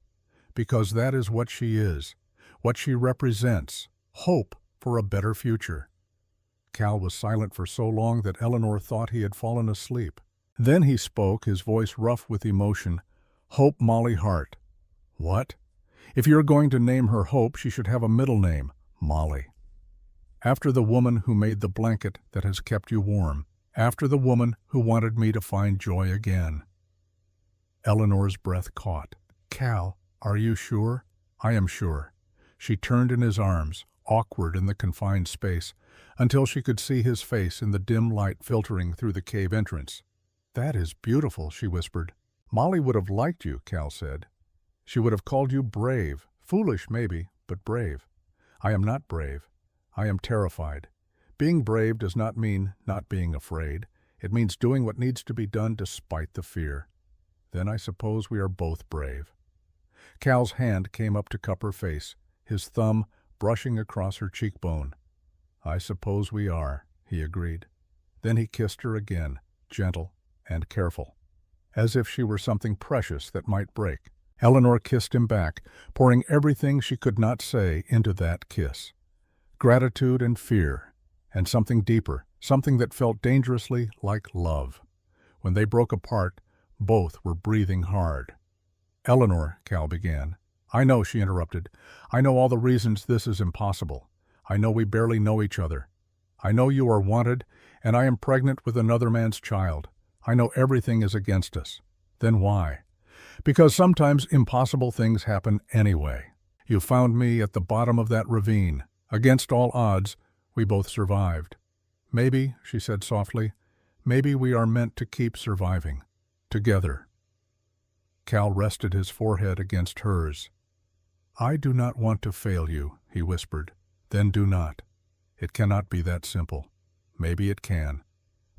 Because that is what she is, what she represents. Hope for a better future." Cal was silent for so long that Eleanor thought he had fallen asleep. Then he spoke, his voice rough with emotion. "Hope Molly Hart." "What?" "If you're going to name her Hope, she should have a middle name, Molly. After the woman who made the blanket that has kept you warm. After the woman who wanted me to find joy again." Eleanor's breath caught. "Cal, are you sure?" "I am sure." She turned in his arms, awkward in the confined space, until she could see his face in the dim light filtering through the cave entrance. "That is beautiful," she whispered. "Molly would have liked you," Cal said. "She would have called you brave. Foolish, maybe, but brave. I am not brave. I am terrified. Being brave does not mean not being afraid. It means doing what needs to be done despite the fear. Then I suppose we are both brave." Cal's hand came up to cup her face, his thumb brushing across her cheekbone. "I suppose we are," he agreed. Then he kissed her again, gentle and careful, as if she were something precious that might break. Eleanor kissed him back, pouring everything she could not say into that kiss. Gratitude and fear, and something deeper, something that felt dangerously like love. When they broke apart, both were breathing hard. "Eleanor," Cal began. "I know," she interrupted. "I know all the reasons this is impossible. I know we barely know each other. I know you are wanted, and I am pregnant with another man's child. I know everything is against us. Then why? Because sometimes impossible things happen anyway. You found me at the bottom of that ravine. Against all odds, we both survived. Maybe, she said softly, maybe we are meant to keep surviving. Together. Cal rested his forehead against hers. I do not want to fail you, he whispered. Then do not. It cannot be that simple. Maybe it can.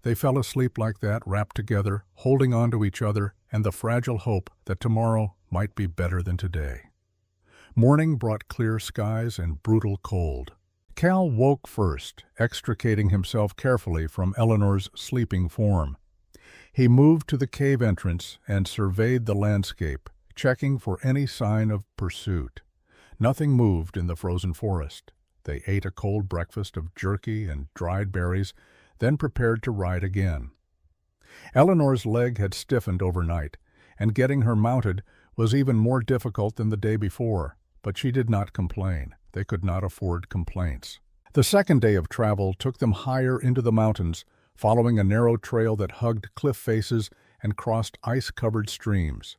They fell asleep like that, wrapped together, holding on to each other, and the fragile hope that tomorrow might be better than today. Morning brought clear skies and brutal cold. Cal woke first, extricating himself carefully from Eleanor's sleeping form. He moved to the cave entrance and surveyed the landscape, checking for any sign of pursuit. Nothing moved in the frozen forest. They ate a cold breakfast of jerky and dried berries, then prepared to ride again. Eleanor's leg had stiffened overnight, and getting her mounted was even more difficult than the day before, but she did not complain. They could not afford complaints. The second day of travel took them higher into the mountains, following a narrow trail that hugged cliff faces and crossed ice-covered streams.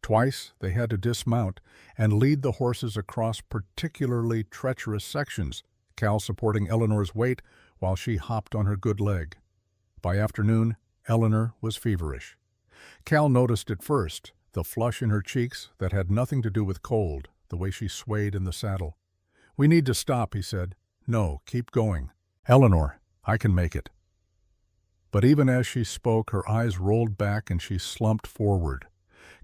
Twice they had to dismount and lead the horses across particularly treacherous sections, Cal supporting Eleanor's weight while she hopped on her good leg. By afternoon, Eleanor was feverish. Cal noticed at first the flush in her cheeks that had nothing to do with cold, the way she swayed in the saddle. We need to stop, he said. No, keep going. Eleanor, I can make it. But even as she spoke, her eyes rolled back and she slumped forward.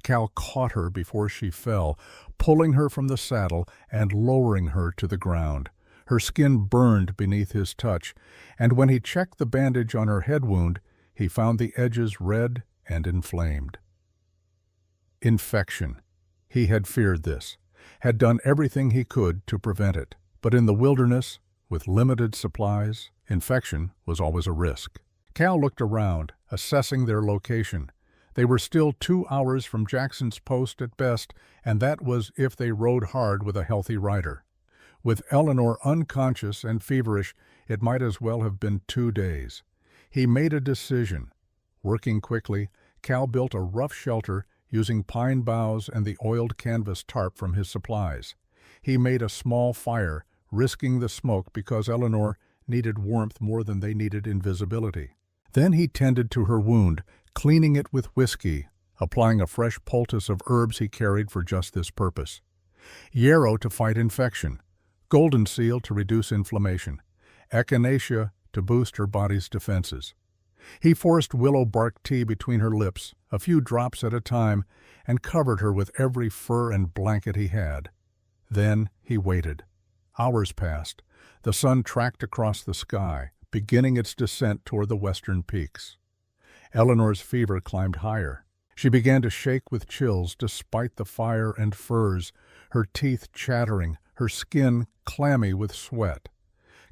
Cal caught her before she fell, pulling her from the saddle and lowering her to the ground. Her skin burned beneath his touch, and when he checked the bandage on her head wound, he found the edges red and inflamed. Infection. He had feared this, had done everything he could to prevent it. But in the wilderness, with limited supplies, infection was always a risk. Cal looked around, assessing their location. They were still 2 hours from Jackson's Post at best, and that was if they rode hard with a healthy rider. With Eleanor unconscious and feverish, it might as well have been 2 days. He made a decision. Working quickly, Cal built a rough shelter using pine boughs and the oiled canvas tarp from his supplies. He made a small fire, risking the smoke because Eleanor needed warmth more than they needed invisibility. Then he tended to her wound, cleaning it with whiskey, applying a fresh poultice of herbs he carried for just this purpose. Yarrow to fight infection, golden seal to reduce inflammation, echinacea to boost her body's defenses. He forced willow bark tea between her lips, a few drops at a time, and covered her with every fur and blanket he had. Then he waited. Hours passed. The sun tracked across the sky, beginning its descent toward the western peaks. Eleanor's fever climbed higher. She began to shake with chills despite the fire and furs, her teeth chattering, her skin clammy with sweat.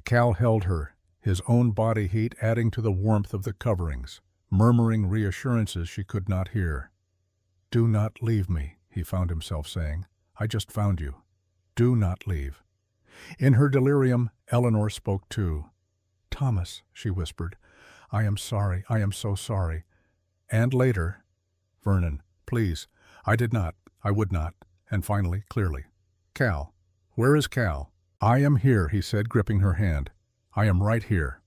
Cal held her, his own body heat adding to the warmth of the coverings, murmuring reassurances she could not hear. "Do not leave me," he found himself saying. "I just found you. Do not leave." In her delirium, Eleanor spoke too. "Thomas," she whispered, "I am sorry. I am so sorry." And later, "Vernon, please. I did not. I would not." And finally, clearly, "Cal. Where is Cal?" "I am here," he said, gripping her hand. "I am right here."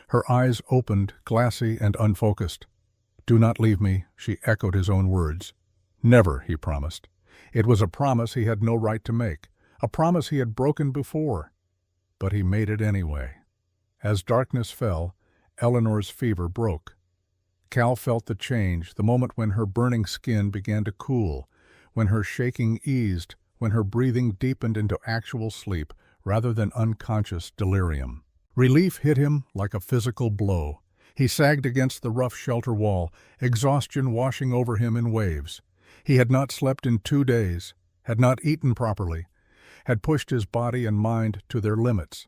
Her eyes opened, glassy and unfocused. "Do not leave me," she echoed his own words. "Never," he promised. It was a promise he had no right to make, a promise he had broken before. But he made it anyway. As darkness fell, Eleanor's fever broke. Cal felt the change, the moment when her burning skin began to cool, when her shaking eased, when her breathing deepened into actual sleep rather than unconscious delirium. Relief hit him like a physical blow. He sagged against the rough shelter wall, exhaustion washing over him in waves. He had not slept in 2 days, had not eaten properly, had pushed his body and mind to their limits.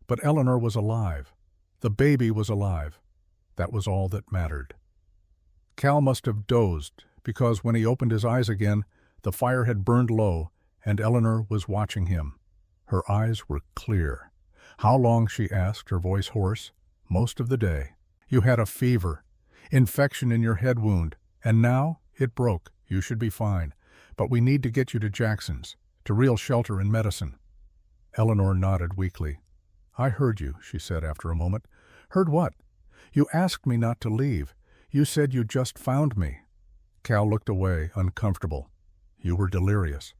But Eleanor was alive. The baby was alive. That was all that mattered. Cal must have dozed, because when he opened his eyes again, the fire had burned low, and Eleanor was watching him. Her eyes were clear. "How long?" she asked, her voice hoarse. "Most of the day. You had a fever, infection in your head wound, and now it broke. You should be fine. But we need to get you to Jackson's, to real shelter and medicine." Eleanor nodded weakly. "I heard you," she said after a moment. "Heard what?" "You asked me not to leave. You said you just found me." Cal looked away, uncomfortable. "You were delirious."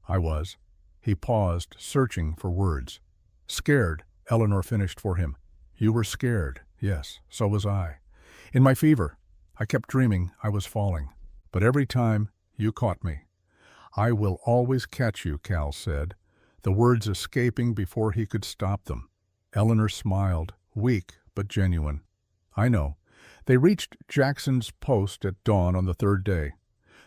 "I was." He paused, searching for words. "Scared," Eleanor finished for him. "You were scared. Yes, so was I. In my fever, I kept dreaming I was falling. But every time, you caught me." "I will always catch you," Cal said, the words escaping before he could stop them. Eleanor smiled, weak but genuine. "I know." They reached Jackson's post at dawn on the third day.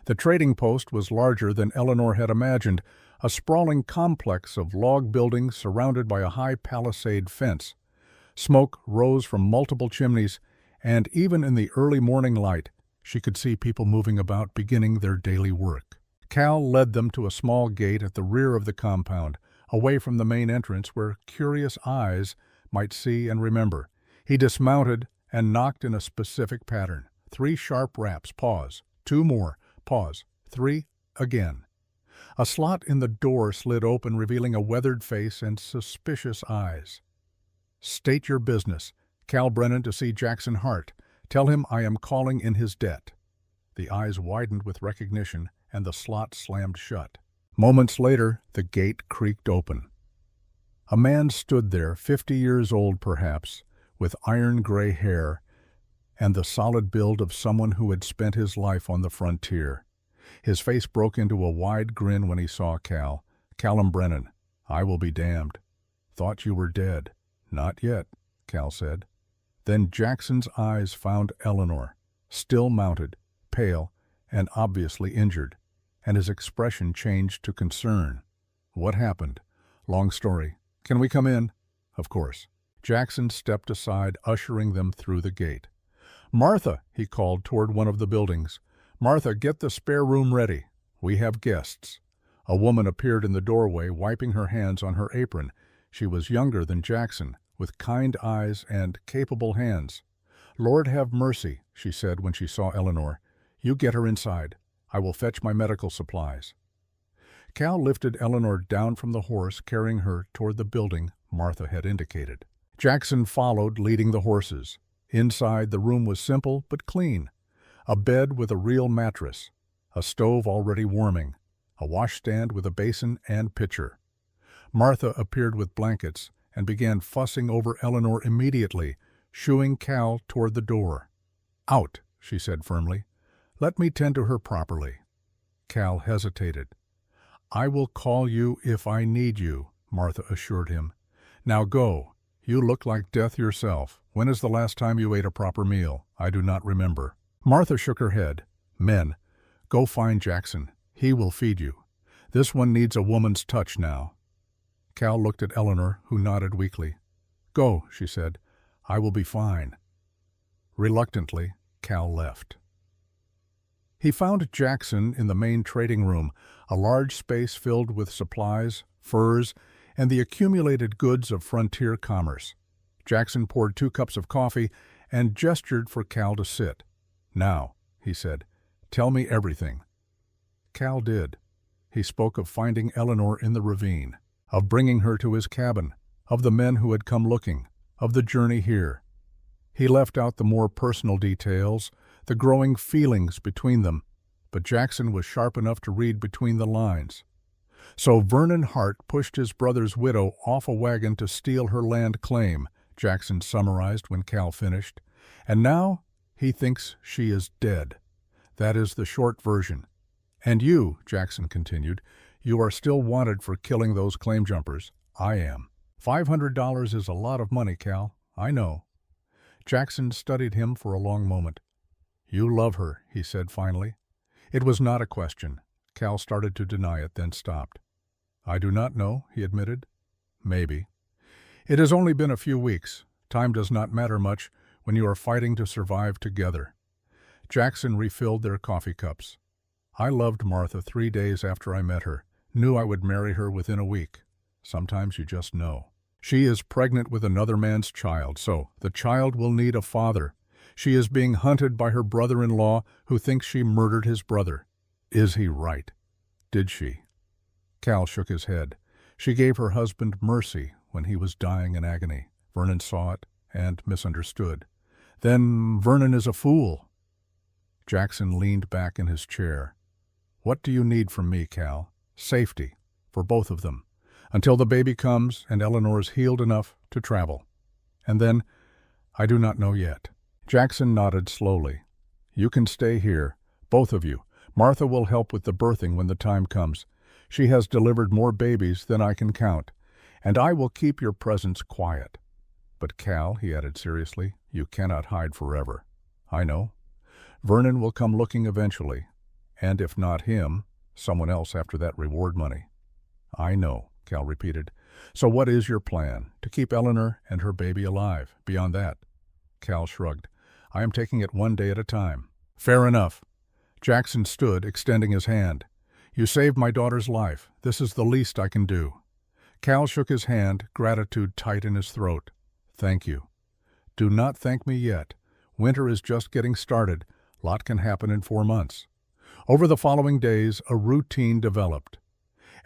The trading post was larger than Eleanor had imagined, a sprawling complex of log buildings surrounded by a high palisade fence. Smoke rose from multiple chimneys, and even in the early morning light, she could see people moving about beginning their daily work. Cal led them to a small gate at the rear of the compound, away from the main entrance where curious eyes might see and remember. He dismounted and knocked in a specific pattern. 3 sharp raps, pause. 2 more, pause. 3, again. A slot in the door slid open, revealing a weathered face and suspicious eyes. "State your business. Cal Brennan to see Jackson Hart. Tell him I am calling in his debt." The eyes widened with recognition, and the slot slammed shut. Moments later, the gate creaked open. A man stood there, 50 years old perhaps, with iron-gray hair and the solid build of someone who had spent his life on the frontier. His face broke into a wide grin when he saw Cal. "Callum Brennan, I will be damned. Thought you were dead." "Not yet," Cal said. Then Jackson's eyes found Eleanor, still mounted, pale, and obviously injured, and his expression changed to concern. "What happened?" "Long story. Can we come in?" "Of course." Jackson stepped aside, ushering them through the gate. "Martha," he called toward one of the buildings. "Martha, get the spare room ready. We have guests." A woman appeared in the doorway, wiping her hands on her apron. She was younger than Jackson, with kind eyes and capable hands. "Lord have mercy," she said when she saw Eleanor. "You get her inside. I will fetch my medical supplies." Cal lifted Eleanor down from the horse, carrying her toward the building Martha had indicated. Jackson followed, leading the horses. Inside, the room was simple but clean. A bed with a real mattress, a stove already warming, a washstand with a basin and pitcher. Martha appeared with blankets and began fussing over Eleanor immediately, shooing Cal toward the door. "Out," she said firmly. "Let me tend to her properly." Cal hesitated. "I will call you if I need you," Martha assured him. "Now go. You look like death yourself. When is the last time you ate a proper meal? I do not remember." Martha shook her head. "Men, go find Jackson. He will feed you. This one needs a woman's touch now." Cal looked at Eleanor, who nodded weakly. "Go," she said. "I will be fine." Reluctantly, Cal left. He found Jackson in the main trading room, a large space filled with supplies, furs, and the accumulated goods of frontier commerce. Jackson poured 2 cups of coffee and gestured for Cal to sit. "Now," he said, "tell me everything." Cal did. He spoke of finding Eleanor in the ravine, of bringing her to his cabin, of the men who had come looking, of the journey here. He left out the more personal details, the growing feelings between them, but Jackson was sharp enough to read between the lines. "So Vernon Hart pushed his brother's widow off a wagon to steal her land claim," Jackson summarized when Cal finished. "And now he thinks she is dead. That is the short version. And you," Jackson continued, "you are still wanted for killing those claim jumpers. I am. $500 is a lot of money, Cal. I know." Jackson studied him for a long moment. "You love her," he said finally. It was not a question. Cal started to deny it, then stopped. "I do not know," he admitted. "Maybe. It has only been a few weeks. Time does not matter much when you are fighting to survive together." Jackson refilled their coffee cups. "I loved Martha 3 days after I met her, knew I would marry her within a week. Sometimes you just know. She is pregnant with another man's child, so the child will need a father. She is being hunted by her brother-in-law who thinks she murdered his brother. Is he right? Did she?" Cal shook his head. She gave her husband mercy when he was dying in agony. Vernon saw it and misunderstood. Then Vernon is a fool. Jackson leaned back in his chair. What do you need from me, Cal? Safety, for both of them, until the baby comes and Eleanor's healed enough to travel. And then, I do not know yet. Jackson nodded slowly. You can stay here, both of you. Martha will help with the birthing when the time comes. She has delivered more babies than I can count, and I will keep your presence quiet. But Cal, he added seriously, you cannot hide forever. I know. Vernon will come looking eventually, and if not him, someone else after that reward money. I know, Cal repeated. So what is your plan? To keep Eleanor and her baby alive? Beyond that? Cal shrugged. I am taking it one day at a time. Fair enough. Jackson stood, extending his hand. You saved my daughter's life. This is the least I can do. Cal shook his hand, gratitude tight in his throat. Thank you. Do not thank me yet. Winter is just getting started. Lot can happen in 4 months. Over the following days, a routine developed.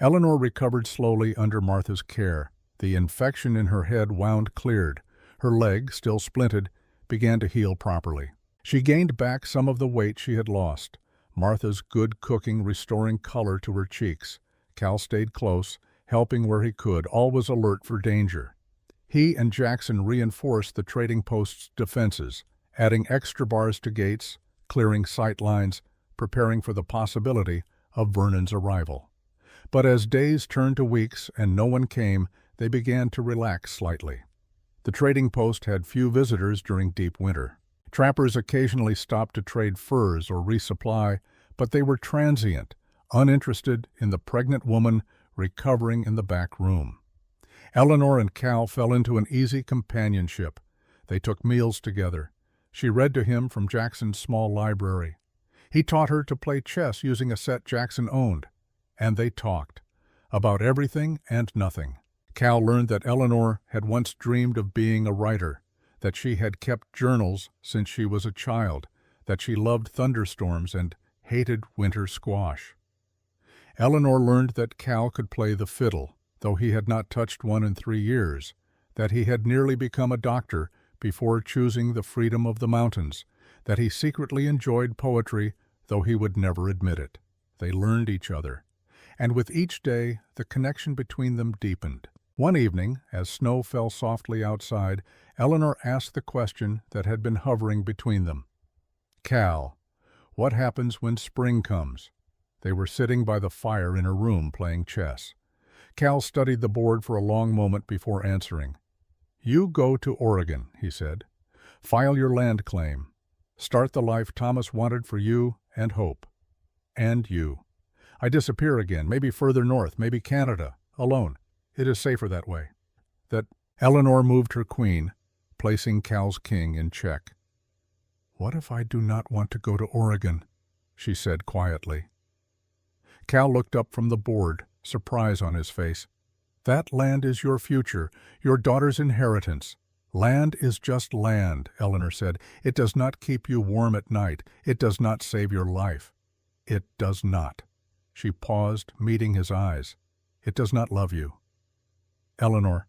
Eleanor recovered slowly under Martha's care. The infection in her head wound cleared. Her leg, still splinted, began to heal properly. She gained back some of the weight she had lost. Martha's good cooking restoring color to her cheeks. Cal stayed close, helping where he could, always alert for danger. He and Jackson reinforced the trading post's defenses, adding extra bars to gates, clearing sight lines, preparing for the possibility of Vernon's arrival. But as days turned to weeks and no one came, they began to relax slightly. The trading post had few visitors during deep winter. Trappers occasionally stopped to trade furs or resupply, but they were transient, uninterested in the pregnant woman recovering in the back room. Eleanor and Cal fell into an easy companionship. They took meals together. She read to him from Jackson's small library. He taught her to play chess using a set Jackson owned. And they talked about everything and nothing. Cal learned that Eleanor had once dreamed of being a writer, that she had kept journals since she was a child, that she loved thunderstorms and hated winter squash. Eleanor learned that Cal could play the fiddle, though he had not touched one in 3 years, that he had nearly become a doctor before choosing the freedom of the mountains, that he secretly enjoyed poetry, though he would never admit it. They learned each other, and with each day the connection between them deepened. One evening, as snow fell softly outside, Eleanor asked the question that had been hovering between them. Cal, what happens when spring comes? They were sitting by the fire in her room playing chess. Cal studied the board for a long moment before answering. You go to Oregon, he said. File your land claim. Start the life Thomas wanted for you and Hope. And you. I disappear again, maybe further north, maybe Canada, alone. It is safer that way. That Eleanor moved her queen, placing Cal's king in check. What if I do not want to go to Oregon? She said quietly. Cal looked up from the board, surprise on his face. That land is your future, your daughter's inheritance. Land is just land, Eleanor said. It does not keep you warm at night. It does not save your life. It does not. She paused, meeting his eyes. It does not love you. Eleanor,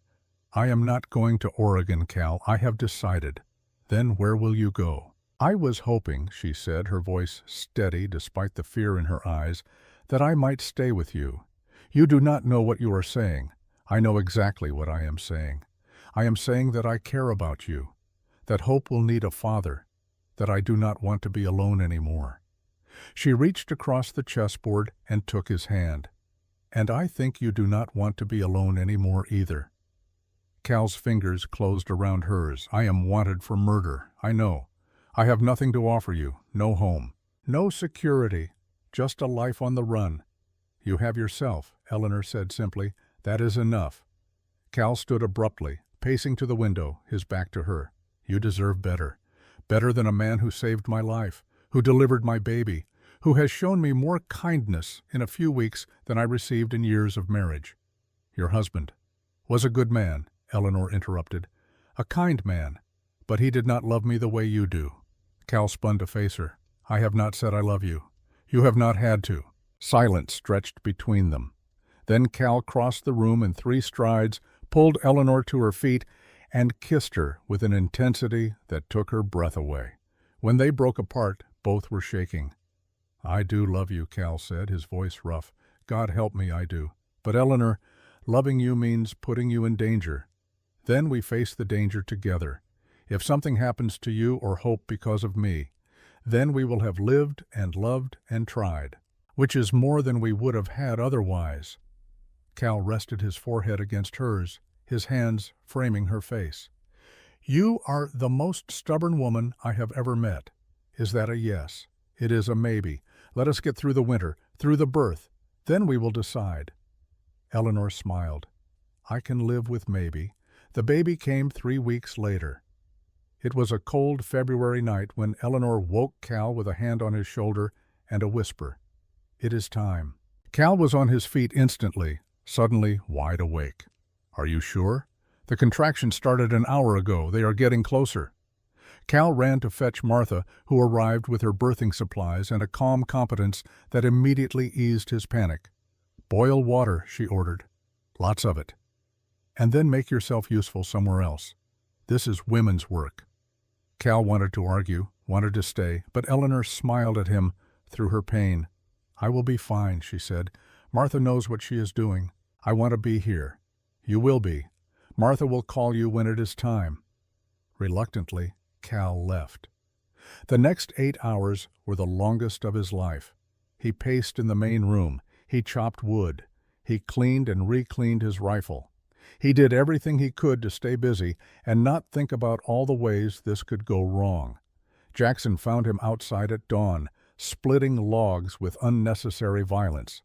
I am not going to Oregon, Cal. I have decided. Then where will you go? I was hoping, she said, her voice steady despite the fear in her eyes, that I might stay with you. You do not know what you are saying. I know exactly what I am saying. I am saying that I care about you, that Hope will need a father, that I do not want to be alone anymore. She reached across the chessboard and took his hand. And I think you do not want to be alone anymore either. Cal's fingers closed around hers. I am wanted for murder, I know. I have nothing to offer you, no home, no security, just a life on the run. You have yourself, Eleanor said simply. That is enough. Cal stood abruptly, pacing to the window, his back to her. You deserve better. Better than a man who saved my life, who delivered my baby, who has shown me more kindness in a few weeks than I received in years of marriage. Your husband was a good man, Eleanor interrupted. A kind man, but he did not love me the way you do. Cal spun to face her. I have not said I love you. You have not had to. Silence stretched between them. Then Cal crossed the room in 3 strides, pulled Eleanor to her feet, and kissed her with an intensity that took her breath away. When they broke apart, both were shaking. "I do love you," Cal said, his voice rough. "God help me, I do. But Eleanor, loving you means putting you in danger. Then we face the danger together. If something happens to you or Hope because of me, then we will have lived and loved and tried, which is more than we would have had otherwise." Cal rested his forehead against hers, his hands framing her face. "You are the most stubborn woman I have ever met. Is that a yes? It is a maybe. Let us get through the winter, through the birth. Then we will decide." Eleanor smiled. "I can live with maybe." The baby came 3 weeks later. It was a cold February night when Eleanor woke Cal with a hand on his shoulder and a whisper. "It is time." Cal was on his feet instantly, suddenly wide awake. "Are you sure? The contraction started an hour ago. They are getting closer." Cal ran to fetch Martha, who arrived with her birthing supplies and a calm competence that immediately eased his panic. "Boil water," she ordered. "Lots of it. And then make yourself useful somewhere else. This is women's work." Cal wanted to argue, wanted to stay, but Eleanor smiled at him through her pain. "I will be fine," she said. "Martha knows what she is doing. I want to be here." "You will be. Martha will call you when it is time." Reluctantly, Cal left. The next 8 hours were the longest of his life. He paced in the main room. He chopped wood. He cleaned and re-cleaned his rifle. He did everything he could to stay busy and not think about all the ways this could go wrong. Jackson found him outside at dawn, splitting logs with unnecessary violence.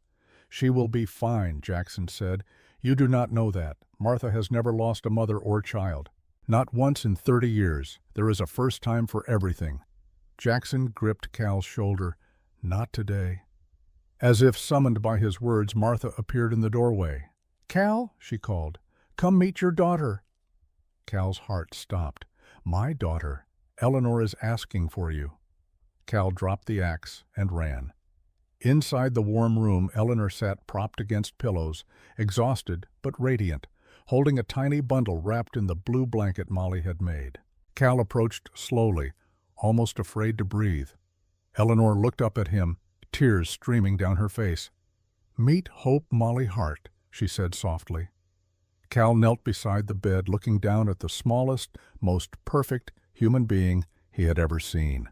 "She will be fine," Jackson said. "You do not know that. Martha has never lost a mother or child. Not once in 30 years. There is a first time for everything." Jackson gripped Cal's shoulder. "Not today." As if summoned by his words, Martha appeared in the doorway. "Cal," she called, "come meet your daughter." Cal's heart stopped. "My daughter? Eleanor is asking for you." Cal dropped the axe and ran. Inside the warm room, Eleanor sat propped against pillows, exhausted but radiant, holding a tiny bundle wrapped in the blue blanket Molly had made. Cal approached slowly, almost afraid to breathe. Eleanor looked up at him, tears streaming down her face. "Meet Hope Molly Hart," she said softly. Cal knelt beside the bed, looking down at the smallest, most perfect human being he had ever seen.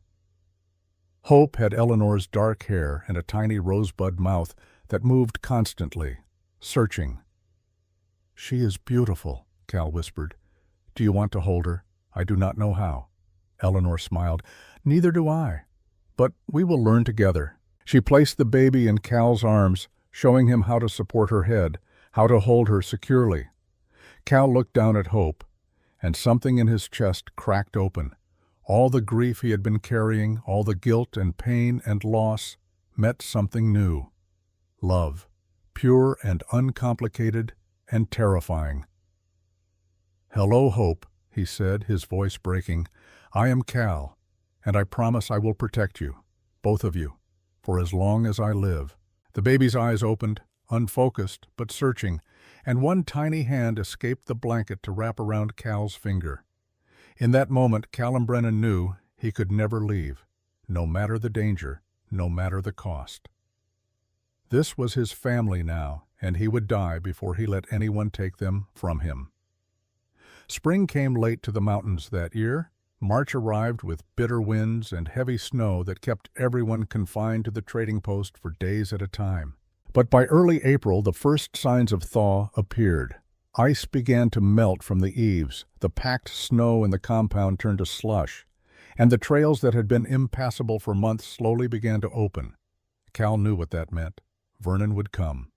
Hope had Eleanor's dark hair and a tiny rosebud mouth that moved constantly, searching. "She is beautiful," Cal whispered. "Do you want to hold her? I do not know how." Eleanor smiled. "Neither do I. But we will learn together." She placed the baby in Cal's arms, showing him how to support her head, how to hold her securely. Cal looked down at Hope, and something in his chest cracked open. All the grief he had been carrying, all the guilt and pain and loss, met something new. Love, pure and uncomplicated and terrifying. "Hello, Hope," he said, his voice breaking. "I am Cal, and I promise I will protect you, both of you, for as long as I live." The baby's eyes opened, unfocused but searching, and one tiny hand escaped the blanket to wrap around Cal's finger. In that moment, Callum Brennan knew he could never leave, no matter the danger, no matter the cost. This was his family now, and he would die before he let anyone take them from him. Spring came late to the mountains that year. March arrived with bitter winds and heavy snow that kept everyone confined to the trading post for days at a time. But by early April, the first signs of thaw appeared. Ice began to melt from the eaves, the packed snow in the compound turned to slush, and the trails that had been impassable for months slowly began to open. Cal knew what that meant. Vernon would come.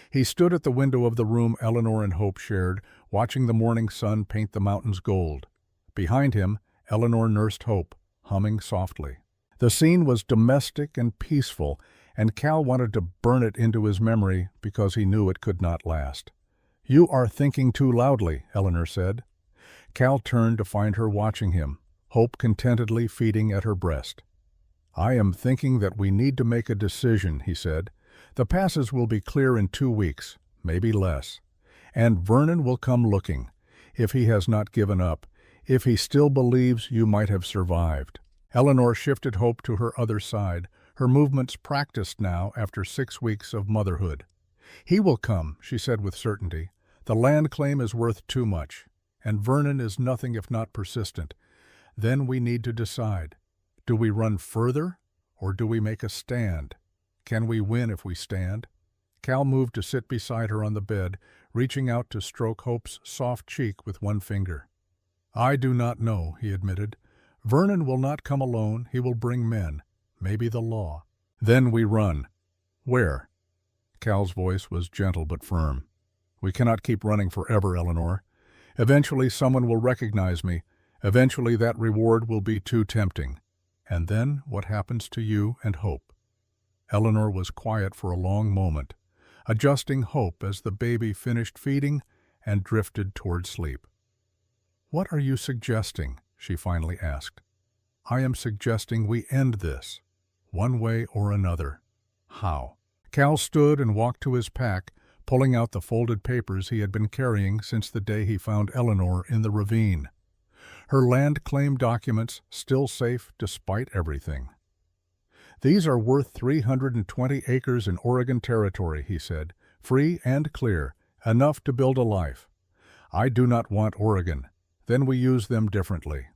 He stood at the window of the room Eleanor and Hope shared, watching the morning sun paint the mountains gold. Behind him, Eleanor nursed Hope, humming softly. The scene was domestic and peaceful, and Cal wanted to burn it into his memory because he knew it could not last. "You are thinking too loudly," Eleanor said. Cal turned to find her watching him, Hope contentedly feeding at her breast. "I am thinking that we need to make a decision," he said. "The passes will be clear in 2 weeks, maybe less. And Vernon will come looking, if he has not given up, if he still believes you might have survived. Eleanor shifted Hope to her other side, her movements practiced now after 6 weeks of motherhood. He will come, she said with certainty. The land claim is worth too much, and Vernon is nothing if not persistent. Then we need to decide. Do we run further, or do we make a stand? Can we win if we stand? Cal moved to sit beside her on the bed, reaching out to stroke Hope's soft cheek with one finger. I do not know, he admitted. Vernon will not come alone. He will bring men, maybe the law. Then we run. Where? Cal's voice was gentle but firm. We cannot keep running forever, Eleanor. Eventually someone will recognize me. Eventually that reward will be too tempting. And then what happens to you and Hope? Eleanor was quiet for a long moment, adjusting Hope as the baby finished feeding and drifted toward sleep. What are you suggesting? She finally asked. I am suggesting we end this, one way or another. How? Cal stood and walked to his pack, pulling out the folded papers he had been carrying since the day he found Eleanor in the ravine. Her land claim documents still safe despite everything. These are worth 320 acres in Oregon Territory, he said, free and clear, enough to build a life. I do not want Oregon. Then we use them differently.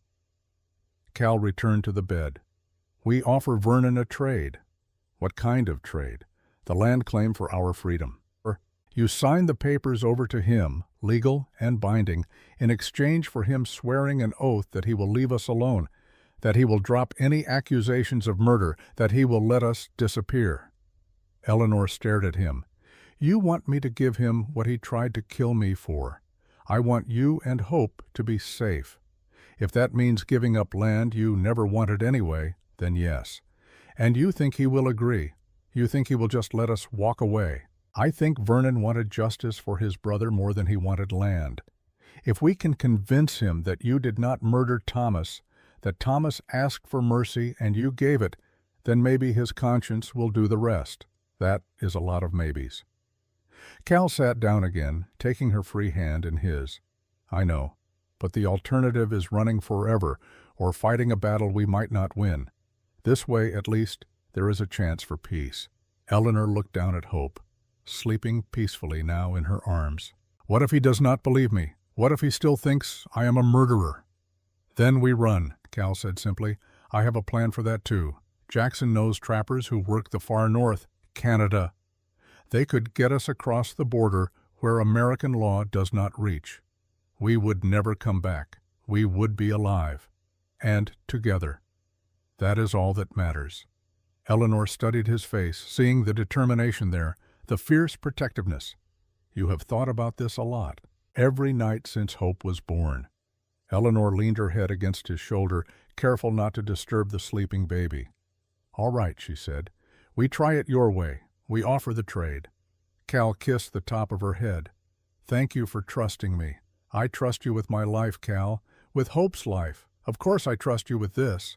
Cal returned to the bed. We offer Vernon a trade. What kind of trade? The land claim for our freedom. You sign the papers over to him, legal and binding, in exchange for him swearing an oath that he will leave us alone, that he will drop any accusations of murder, that he will let us disappear. Eleanor stared at him. You want me to give him what he tried to kill me for. I want you and Hope to be safe. If that means giving up land you never wanted anyway, then yes. And you think he will agree. You think he will just let us walk away. I think Vernon wanted justice for his brother more than he wanted land. If we can convince him that you did not murder Thomas, that Thomas asked for mercy and you gave it, then maybe his conscience will do the rest. That is a lot of maybes. Cal sat down again, taking her free hand in his. I know, but the alternative is running forever or fighting a battle we might not win. This way, at least, there is a chance for peace. Eleanor looked down at Hope, sleeping peacefully now in her arms. What if he does not believe me? What if he still thinks I am a murderer? Then we run, Cal said simply. I have a plan for that too. Jackson knows trappers who work the far north, Canada. They could get us across the border where American law does not reach. We would never come back. We would be alive. And together. That is all that matters. Eleanor studied his face, seeing the determination there, the fierce protectiveness. You have thought about this a lot, every night since Hope was born. Eleanor leaned her head against his shoulder, careful not to disturb the sleeping baby. All right, she said. We try it your way. We offer the trade. Cal kissed the top of her head. Thank you for trusting me. I trust you with my life, Cal, with Hope's life. Of course I trust you with this.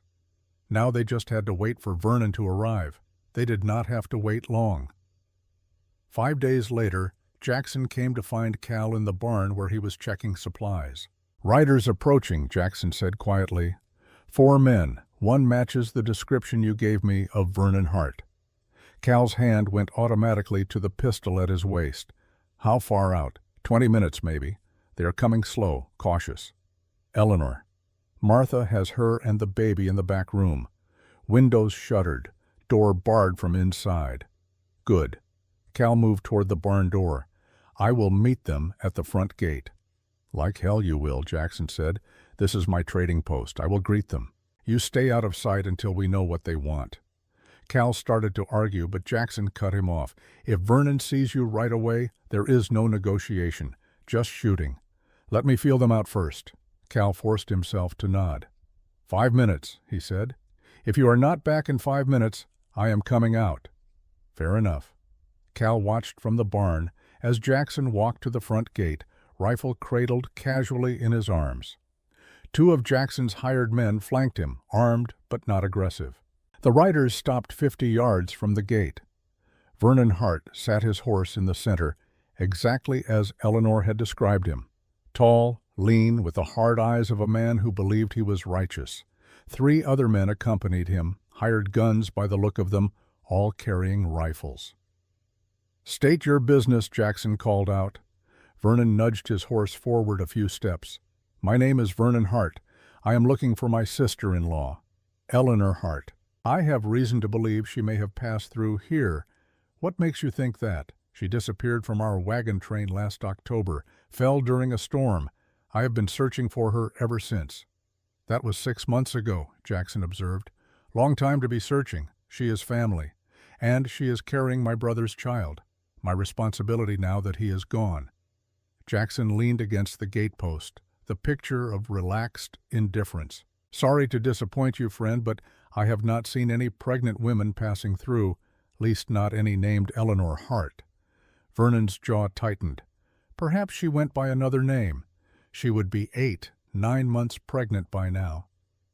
Now they just had to wait for Vernon to arrive. They did not have to wait long. 5 days later, Jackson came to find Cal in the barn where he was checking supplies. Riders approaching, Jackson said quietly. 4 men. One matches the description you gave me of Vernon Hart. Cal's hand went automatically to the pistol at his waist. How far out? 20 minutes, maybe. They are coming slow, cautious. Eleanor. Martha has her and the baby in the back room. Windows shuttered, door barred from inside. Good. Cal moved toward the barn door. I will meet them at the front gate. Like hell you will, Jackson said. This is my trading post. I will greet them. You stay out of sight until we know what they want. Cal started to argue, but Jackson cut him off. If Vernon sees you right away, there is no negotiation, just shooting. Let me feel them out first. Cal forced himself to nod. 5 minutes, he said. If you are not back in 5 minutes, I am coming out. Fair enough. Cal watched from the barn as Jackson walked to the front gate, rifle cradled casually in his arms. 2 of Jackson's hired men flanked him, armed but not aggressive. The riders stopped 50 yards from the gate. Vernon Hart sat his horse in the center, exactly as Eleanor had described him. Tall, lean, with the hard eyes of a man who believed he was righteous. 3 other men accompanied him, hired guns by the look of them, all carrying rifles. "State your business," Jackson called out. Vernon nudged his horse forward a few steps. "My name is Vernon Hart. I am looking for my sister-in-law, Eleanor Hart. I have reason to believe she may have passed through here." "What makes you think that?" "She disappeared from our wagon train last October, fell during a storm. I have been searching for her ever since." "That was 6 months ago," Jackson observed. "Long time to be searching. She is family. And she is carrying my brother's child. My responsibility now that he is gone." Jackson leaned against the gatepost, the picture of relaxed indifference. "Sorry to disappoint you, friend, but I have not seen any pregnant women passing through, least not any named Eleanor Hart." Vernon's jaw tightened. Perhaps she went by another name. She would be 8, 9 months pregnant by now.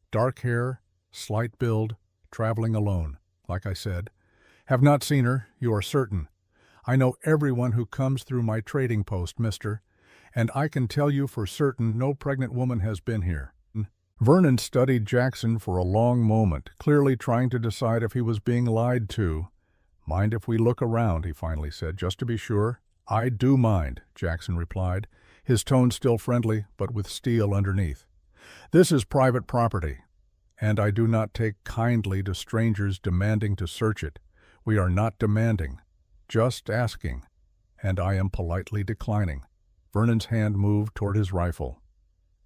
Dark hair, slight build, traveling alone, like I said. "Have not seen her, you are certain?" "I know everyone who comes through my trading post, mister, and I can tell you for certain no pregnant woman has been here." Vernon studied Jackson for a long moment, clearly trying to decide if he was being lied to. "Mind if we look around," he finally said, "just to be sure?" "I do mind," Jackson replied, his tone still friendly, but with steel underneath. "This is private property, and I do not take kindly to strangers demanding to search it. We are not demanding, just asking, and I am politely declining." Vernon's hand moved toward his rifle.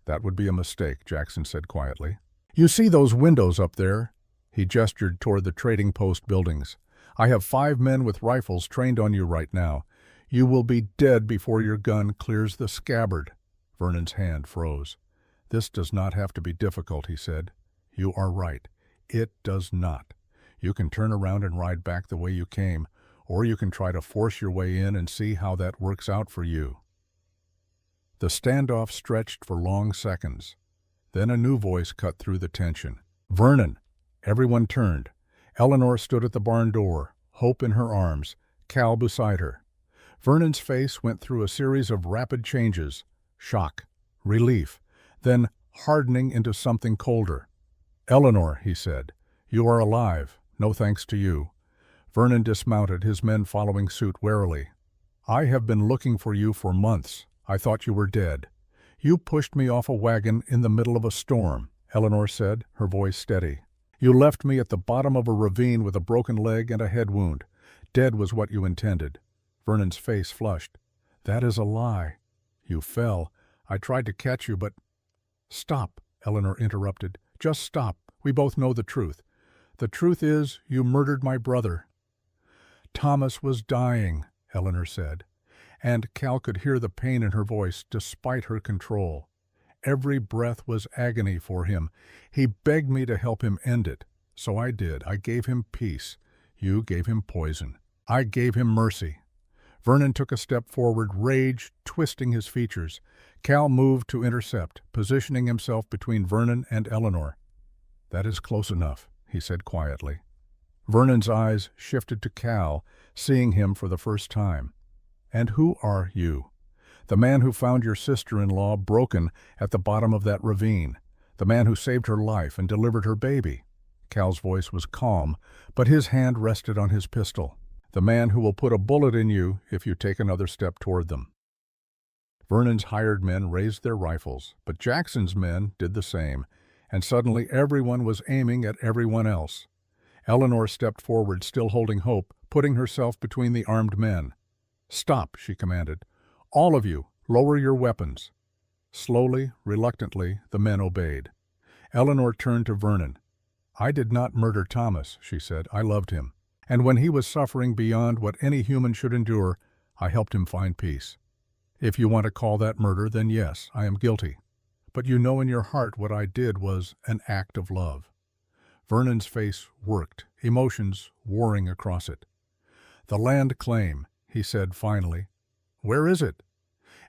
"That would be a mistake," Jackson said quietly. "You see those windows up there?" He gestured toward the trading post buildings. "I have 5 men with rifles trained on you right now. You will be dead before your gun clears the scabbard." Vernon's hand froze. "This does not have to be difficult," he said. "You are right. It does not. You can turn around and ride back the way you came, or you can try to force your way in and see how that works out for you." The standoff stretched for long seconds. Then a new voice cut through the tension. "Vernon!" Everyone turned. Eleanor stood at the barn door, Hope in her arms, Cal beside her. Vernon's face went through a series of rapid changes: shock, relief, then hardening into something colder. "Eleanor," he said, "you are alive, no thanks to you." Vernon dismounted, his men following suit warily. "I have been looking for you for months. I thought you were dead. You pushed me off a wagon in the middle of a storm," Eleanor said, her voice steady. "You left me at the bottom of a ravine with a broken leg and a head wound. Dead was what you intended." Vernon's face flushed. "That is a lie. You fell. I tried to catch you, but—" "Stop," Eleanor interrupted. "Just stop. We both know the truth. The truth is, you murdered my brother." "Thomas was dying," Eleanor said, and Cal could hear the pain in her voice despite her control. "Every breath was agony for him. He begged me to help him end it. So I did. I gave him peace. You gave him poison. I gave him mercy." Vernon took a step forward, rage twisting his features. Cal moved to intercept, positioning himself between Vernon and Eleanor. "That is close enough," he said quietly. Vernon's eyes shifted to Cal, seeing him for the first time. "And who are you?" "The man who found your sister-in-law broken at the bottom of that ravine. The man who saved her life and delivered her baby." Cal's voice was calm, but his hand rested on his pistol. "The man who will put a bullet in you if you take another step toward them." Vernon's hired men raised their rifles, but Jackson's men did the same, and suddenly everyone was aiming at everyone else. Eleanor stepped forward, still holding Hope, putting herself between the armed men. "Stop," she commanded. "All of you, lower your weapons." Slowly, reluctantly, the men obeyed. Eleanor turned to Vernon. "I did not murder Thomas," she said. "I loved him. And when he was suffering beyond what any human should endure, I helped him find peace. If you want to call that murder, then yes, I am guilty. But you know in your heart what I did was an act of love." Vernon's face worked, emotions warring across it. "The land claim," he said finally. "Where is it?"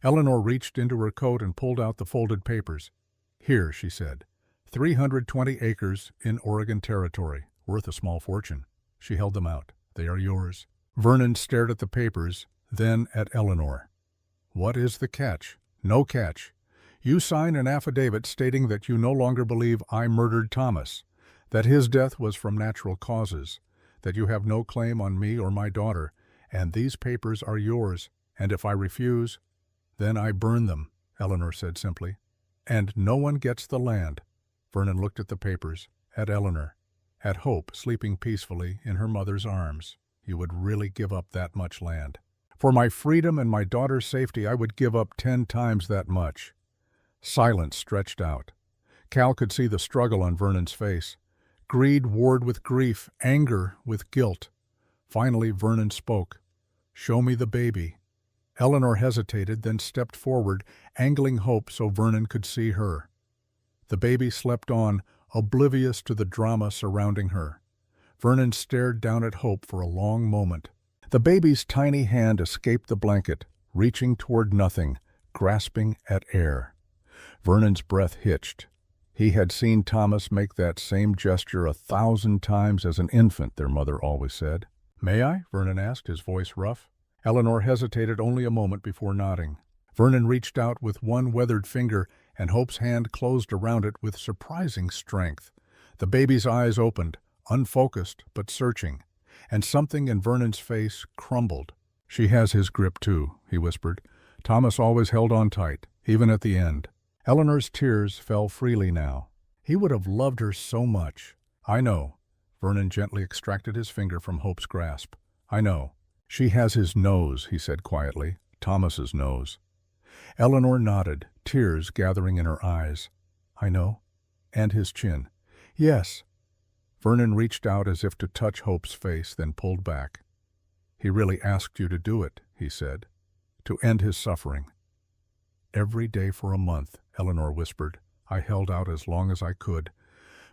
Eleanor reached into her coat and pulled out the folded papers. "Here," she said. 320 acres in Oregon Territory, worth a small fortune." She held them out. "They are yours." Vernon stared at the papers, then at Eleanor. "What is the catch?" "No catch. You sign an affidavit stating that you no longer believe I murdered Thomas, that his death was from natural causes, that you have no claim on me or my daughter, and these papers are yours, and if I refuse, then I burn them," Eleanor said simply. "And no one gets the land." Vernon looked at the papers, at Eleanor, at Hope sleeping peacefully in her mother's arms. "You would really give up that much land?" "For my freedom and my daughter's safety, I would give up 10 times that much." Silence stretched out. Cal could see the struggle on Vernon's face. Greed warred with grief, anger with guilt. Finally, Vernon spoke. "Show me the baby." Eleanor hesitated, then stepped forward, angling Hope so Vernon could see her. The baby slept on, oblivious to the drama surrounding her. Vernon stared down at Hope for a long moment. The baby's tiny hand escaped the blanket, reaching toward nothing, grasping at air. Vernon's breath hitched. He had seen Thomas make that same gesture 1,000 times as an infant, their mother always said. "May I?" Vernon asked, his voice rough. Eleanor hesitated only a moment before nodding. Vernon reached out with one weathered finger, and Hope's hand closed around it with surprising strength. The baby's eyes opened, unfocused but searching, and something in Vernon's face crumbled. "She has his grip too," he whispered. "Thomas always held on tight, even at the end." Eleanor's tears fell freely now. He would have loved her so much. "I know." Vernon gently extracted his finger from Hope's grasp. "I know. She has his nose," he said quietly. "Thomas's nose." Eleanor nodded, tears gathering in her eyes. "I know. And his chin." "Yes." Vernon reached out as if to touch Hope's face, then pulled back. "He really asked you to do it," he said, "to end his suffering." "Every day for a month," Eleanor whispered. "I held out as long as I could.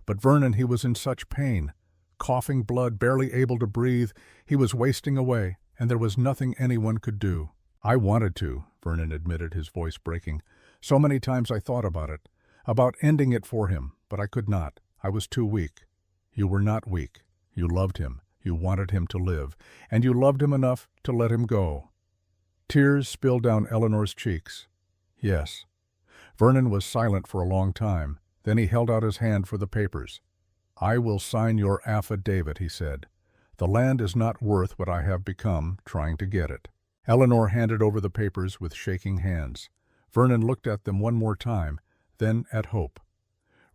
But Vernon, he was in such pain. Coughing blood, barely able to breathe, he was wasting away, and there was nothing anyone could do." "I wanted to," Vernon admitted, his voice breaking. "So many times I thought about ending it for him, but I could not. I was too weak." "You were not weak. You loved him. You wanted him to live, and you loved him enough to let him go." Tears spilled down Eleanor's cheeks. "Yes." Vernon was silent for a long time. Then he held out his hand for the papers. "I will sign your affidavit," he said. "The land is not worth what I have become trying to get it." Eleanor handed over the papers with shaking hands. Vernon looked at them one more time, then at Hope.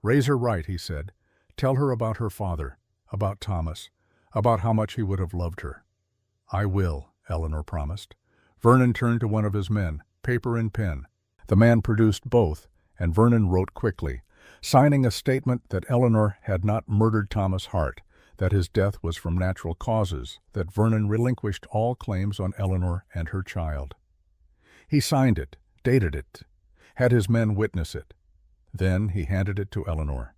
"Raise her right," he said. "Tell her about her father, about Thomas, about how much he would have loved her." "I will," Eleanor promised. Vernon turned to one of his men, paper and pen. The man produced both, and Vernon wrote quickly, signing a statement that Eleanor had not murdered Thomas Hart, that his death was from natural causes, that Vernon relinquished all claims on Eleanor and her child. He signed it, dated it, had his men witness it. Then he handed it to Eleanor.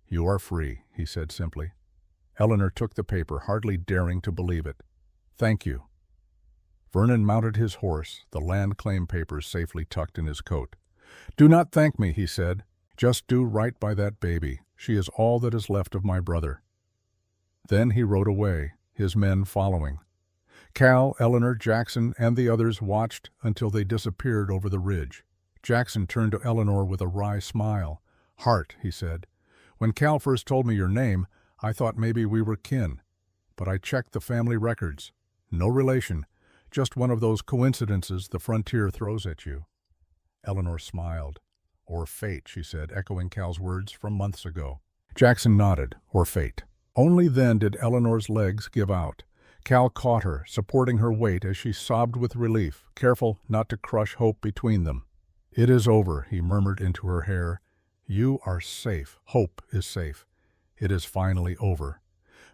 "You are free," he said simply. Eleanor took the paper, hardly daring to believe it. "Thank you." Vernon mounted his horse, the land claim papers safely tucked in his coat. "Do not thank me," he said. "Just do right by that baby. She is all that is left of my brother." Then he rode away, his men following. Cal, Eleanor, Jackson, and the others watched until they disappeared over the ridge. Jackson turned to Eleanor with a wry smile. "Hart," he said. "When Cal first told me your name, I thought maybe we were kin. But I checked the family records. No relation. Just one of those coincidences the frontier throws at you." Eleanor smiled. "Or fate," she said, echoing Cal's words from months ago. Jackson nodded. "Or fate." Only then did Eleanor's legs give out. Cal caught her, supporting her weight as she sobbed with relief, careful not to crush Hope between them. "It is over," he murmured into her hair. "You are safe. Hope is safe. It is finally over."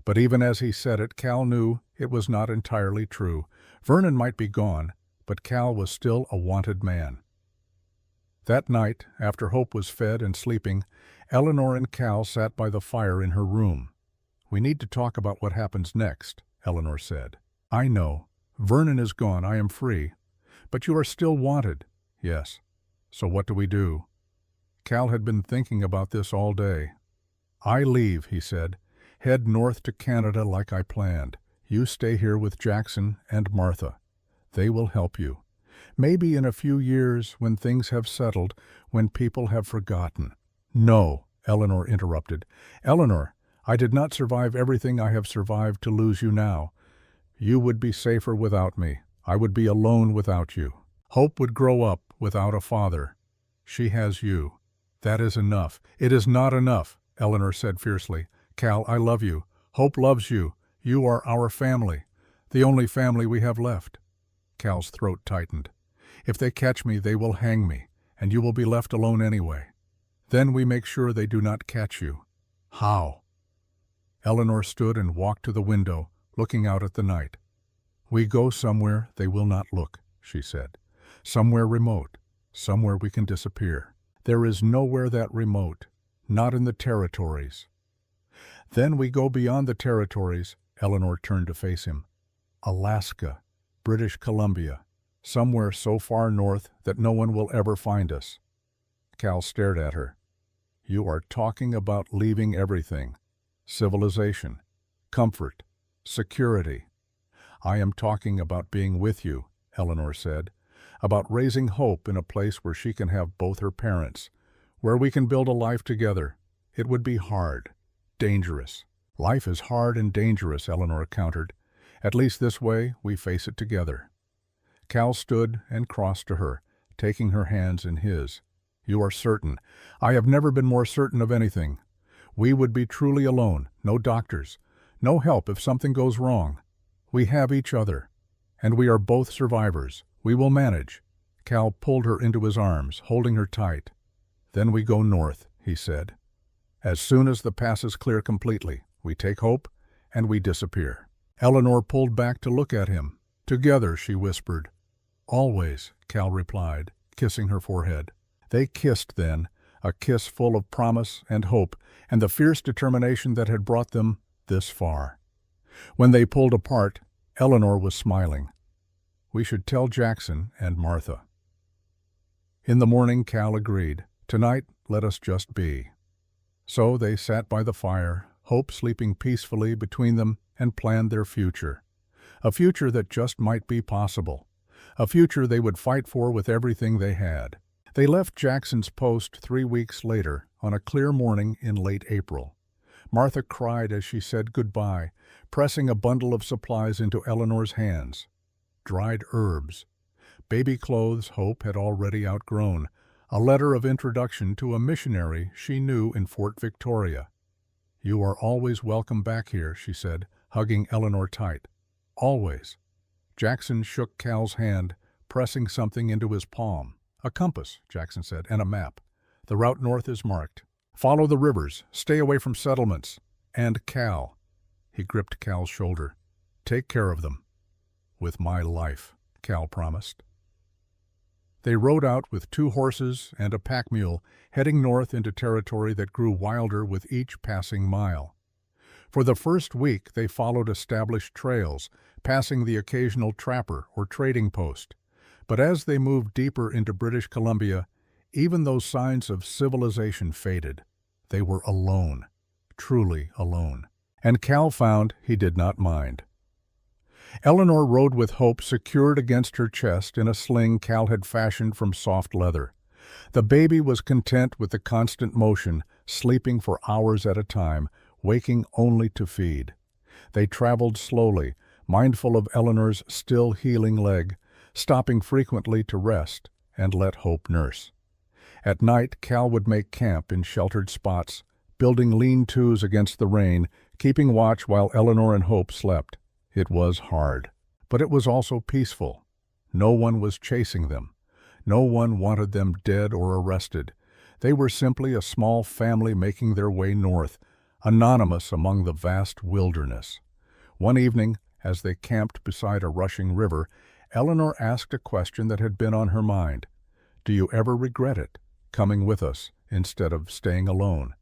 But even as he said it, Cal knew it was not entirely true. Vernon might be gone, but Cal was still a wanted man. That night, after Hope was fed and sleeping, Eleanor and Cal sat by the fire in her room. "We need to talk about what happens next," Eleanor said. "I know. Vernon is gone. I am free. But you are still wanted." "Yes. So what do we do?" Cal had been thinking about this all day. "I leave," he said. "Head north to Canada like I planned. You stay here with Jackson and Martha. They will help you. Maybe in a few years, when things have settled, when people have forgotten." "No," Eleanor interrupted. "Eleanor, I did not survive everything I have survived to lose you now. You would be safer without me. I would be alone without you. Hope would grow up without a father. She has you. That is enough." "It is not enough," Eleanor said fiercely. "Cal, I love you. Hope loves you. You are our family, the only family we have left." Cal's throat tightened. "If they catch me, they will hang me, and you will be left alone anyway. Then we make sure they do not catch you." "How?" Eleanor stood and walked to the window, looking out at the night. "We go somewhere they will not look," she said. "Somewhere remote, somewhere we can disappear. There is nowhere that remote, not in the territories." "Then we go beyond the territories," Eleanor turned to face him. "Alaska, British Columbia, somewhere so far north that no one will ever find us." Cal stared at her. "You are talking about leaving everything. Civilization, comfort, security." "I am talking about being with you," Eleanor said. "About raising Hope in a place where she can have both her parents, where we can build a life together. It would be hard, dangerous." "Life is hard and dangerous," Eleanor countered. "At least this way we face it together." Cal stood and crossed to her, taking her hands in his. "You are certain." "I have never been more certain of anything. We would be truly alone, no doctors, no help if something goes wrong. We have each other, and we are both survivors. We will manage." Cal pulled her into his arms, holding her tight. "Then we go north," he said. "As soon as the pass is clear completely, we take Hope and we disappear." Eleanor pulled back to look at him. "Together," she whispered. "Always," Cal replied, kissing her forehead. They kissed then, a kiss full of promise and hope and the fierce determination that had brought them this far. When they pulled apart, Eleanor was smiling. "We should tell Jackson and Martha." In the morning, Cal agreed. "Tonight, let us just be." So they sat by the fire, Hope sleeping peacefully between them, and planned their future. A future that just might be possible. A future they would fight for with everything they had. They left Jackson's post 3 weeks later, on a clear morning in late April. Martha cried as she said goodbye, pressing a bundle of supplies into Eleanor's hands. Dried herbs. Baby clothes Hope had already outgrown. A letter of introduction to a missionary she knew in Fort Victoria. "You are always welcome back here," she said, hugging Eleanor tight. "Always." Jackson shook Cal's hand, pressing something into his palm. "A compass," Jackson said, "and a map. The route north is marked. Follow the rivers, stay away from settlements. And Cal," he gripped Cal's shoulder, "take care of them." "With my life," Cal promised. They rode out with 2 horses and a pack mule, heading north into territory that grew wilder with each passing mile. For the first week they followed established trails, passing the occasional trapper or trading post. But as they moved deeper into British Columbia, even those signs of civilization faded. They were alone, truly alone. And Cal found he did not mind. Eleanor rode with Hope secured against her chest in a sling Cal had fashioned from soft leather. The baby was content with the constant motion, sleeping for hours at a time, waking only to feed. They traveled slowly, mindful of Eleanor's still healing leg, stopping frequently to rest and let Hope nurse. At night, Cal would make camp in sheltered spots, building lean-tos against the rain, keeping watch while Eleanor and Hope slept. It was hard, but it was also peaceful. No one was chasing them. No one wanted them dead or arrested. They were simply a small family making their way north, anonymous among the vast wilderness. One evening, as they camped beside a rushing river, Eleanor asked a question that had been on her mind. "Do you ever regret it, coming with us instead of staying alone?"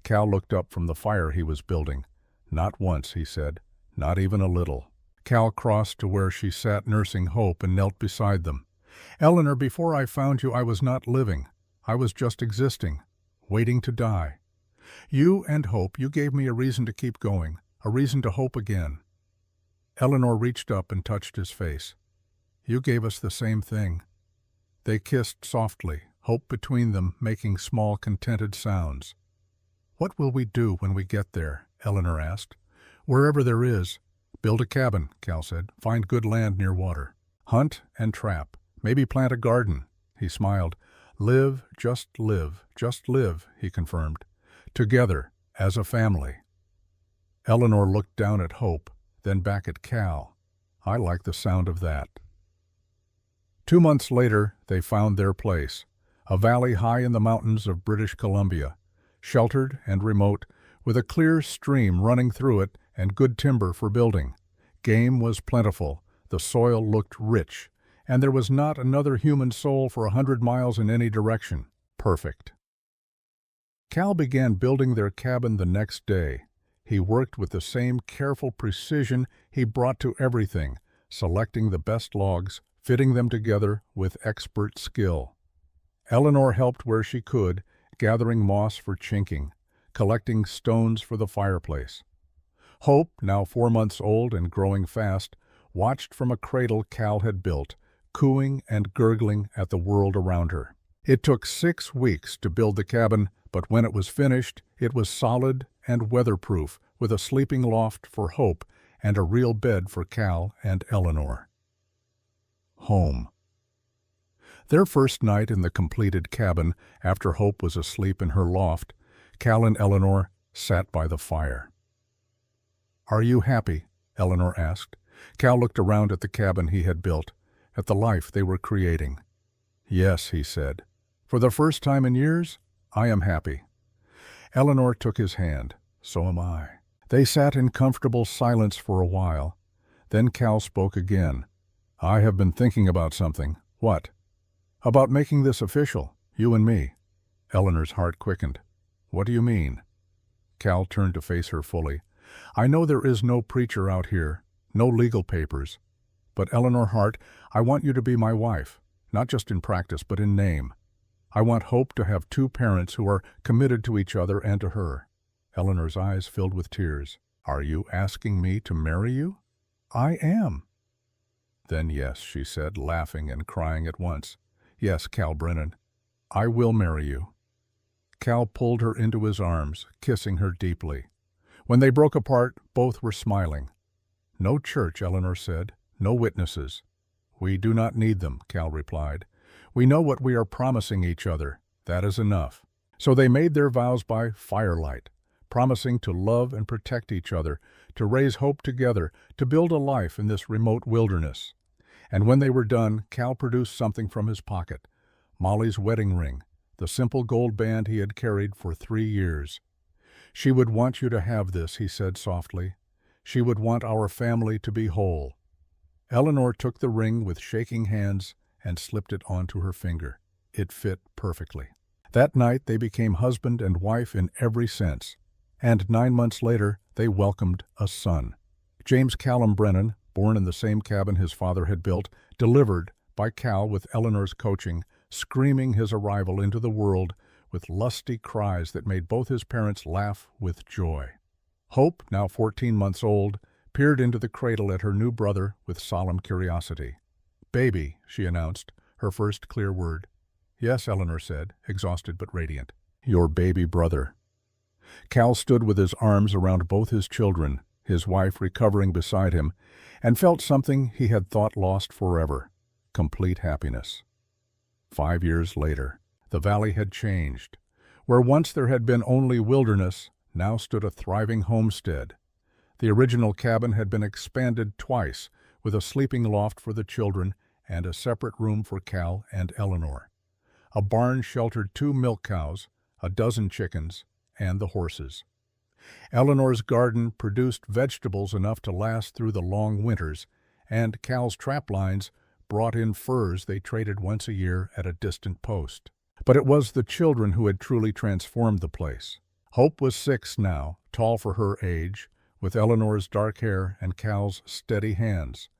Cal looked up from the fire he was building. "Not once," he said. "Not even a little." Cal crossed to where she sat nursing Hope and knelt beside them. "Eleanor, before I found you, I was not living. I was just existing, waiting to die. You and Hope, you gave me a reason to keep going, a reason to hope again." Eleanor reached up and touched his face. You gave us the same thing." They kissed softly, hope between them making small, contented sounds. "What will we do when we get there?" Eleanor asked. "Wherever there is. Build a cabin," Cal said. "Find good land near water. Hunt and trap. Maybe plant a garden." He smiled. Live, just live," he confirmed. "Together, as a family." Eleanor looked down at Hope, then back at Cal. "I like the sound of that." 2 months later, they found their place, a valley high in the mountains of British Columbia, sheltered and remote, with a clear stream running through it and good timber for building. Game was plentiful, the soil looked rich, and there was not another human soul for 100 miles in any direction. Perfect. Cal began building their cabin the next day. He worked with the same careful precision he brought to everything, selecting the best logs, fitting them together with expert skill. Eleanor helped where she could, gathering moss for chinking, collecting stones for the fireplace. Hope, now 4 months old and growing fast, watched from a cradle Cal had built, cooing and gurgling at the world around her. It took 6 weeks to build the cabin, but when it was finished, it was solid and weatherproof, with a sleeping loft for Hope and a real bed for Cal and Eleanor. Home. Their first night in the completed cabin, after Hope was asleep in her loft, Cal and Eleanor sat by the fire. "Are you happy?" Eleanor asked. Cal looked around at the cabin he had built, at the life they were creating. "Yes," he said. "For the first time in years, I am happy." Eleanor took his hand. "So am I." They sat in comfortable silence for a while. Then Cal spoke again. "I have been thinking about something." "What?" "About making this official, you and me." Eleanor's heart quickened. "What do you mean?" Cal turned to face her fully. "I know there is no preacher out here, no legal papers. But Eleanor Hart, I want you to be my wife, not just in practice, but in name. I want Hope to have 2 parents who are committed to each other and to her." Eleanor's eyes filled with tears. "Are you asking me to marry you?" "I am." "Then yes," she said, laughing and crying at once. "Yes, Cal Brennan, I will marry you." Cal pulled her into his arms, kissing her deeply. When they broke apart, both were smiling. "No church," Eleanor said. "No witnesses." "We do not need them," Cal replied. "We know what we are promising each other. That is enough." So they made their vows by firelight, promising to love and protect each other, to raise Hope together, to build a life in this remote wilderness. And when they were done, Cal produced something from his pocket, Molly's wedding ring, the simple gold band he had carried for 3 years. "She would want you to have this," he said softly. "She would want our family to be whole." Eleanor took the ring with shaking hands and slipped it onto her finger. It fit perfectly. That night they became husband and wife in every sense. And 9 months later, they welcomed a son. James Callum Brennan, born in the same cabin his father had built, delivered by Cal with Eleanor's coaching, screaming his arrival into the world with lusty cries that made both his parents laugh with joy. Hope, now 14 months old, peered into the cradle at her new brother with solemn curiosity. "Baby," she announced, her first clear word. "Yes," Eleanor said, exhausted but radiant. "Your baby brother." Cal stood with his arms around both his children, his wife recovering beside him, and felt something he had thought lost forever: complete happiness. 5 years later, the valley had changed. Where once there had been only wilderness, now stood a thriving homestead. The original cabin had been expanded twice, with a sleeping loft for the children and a separate room for Cal and Eleanor. A barn sheltered 2 milk cows, a dozen chickens, and the horses. Eleanor's garden produced vegetables enough to last through the long winters, and Cal's trap lines brought in furs they traded once a year at a distant post. But it was the children who had truly transformed the place. Hope was 6 now, tall for her age, with Eleanor's dark hair and Cal's steady hands.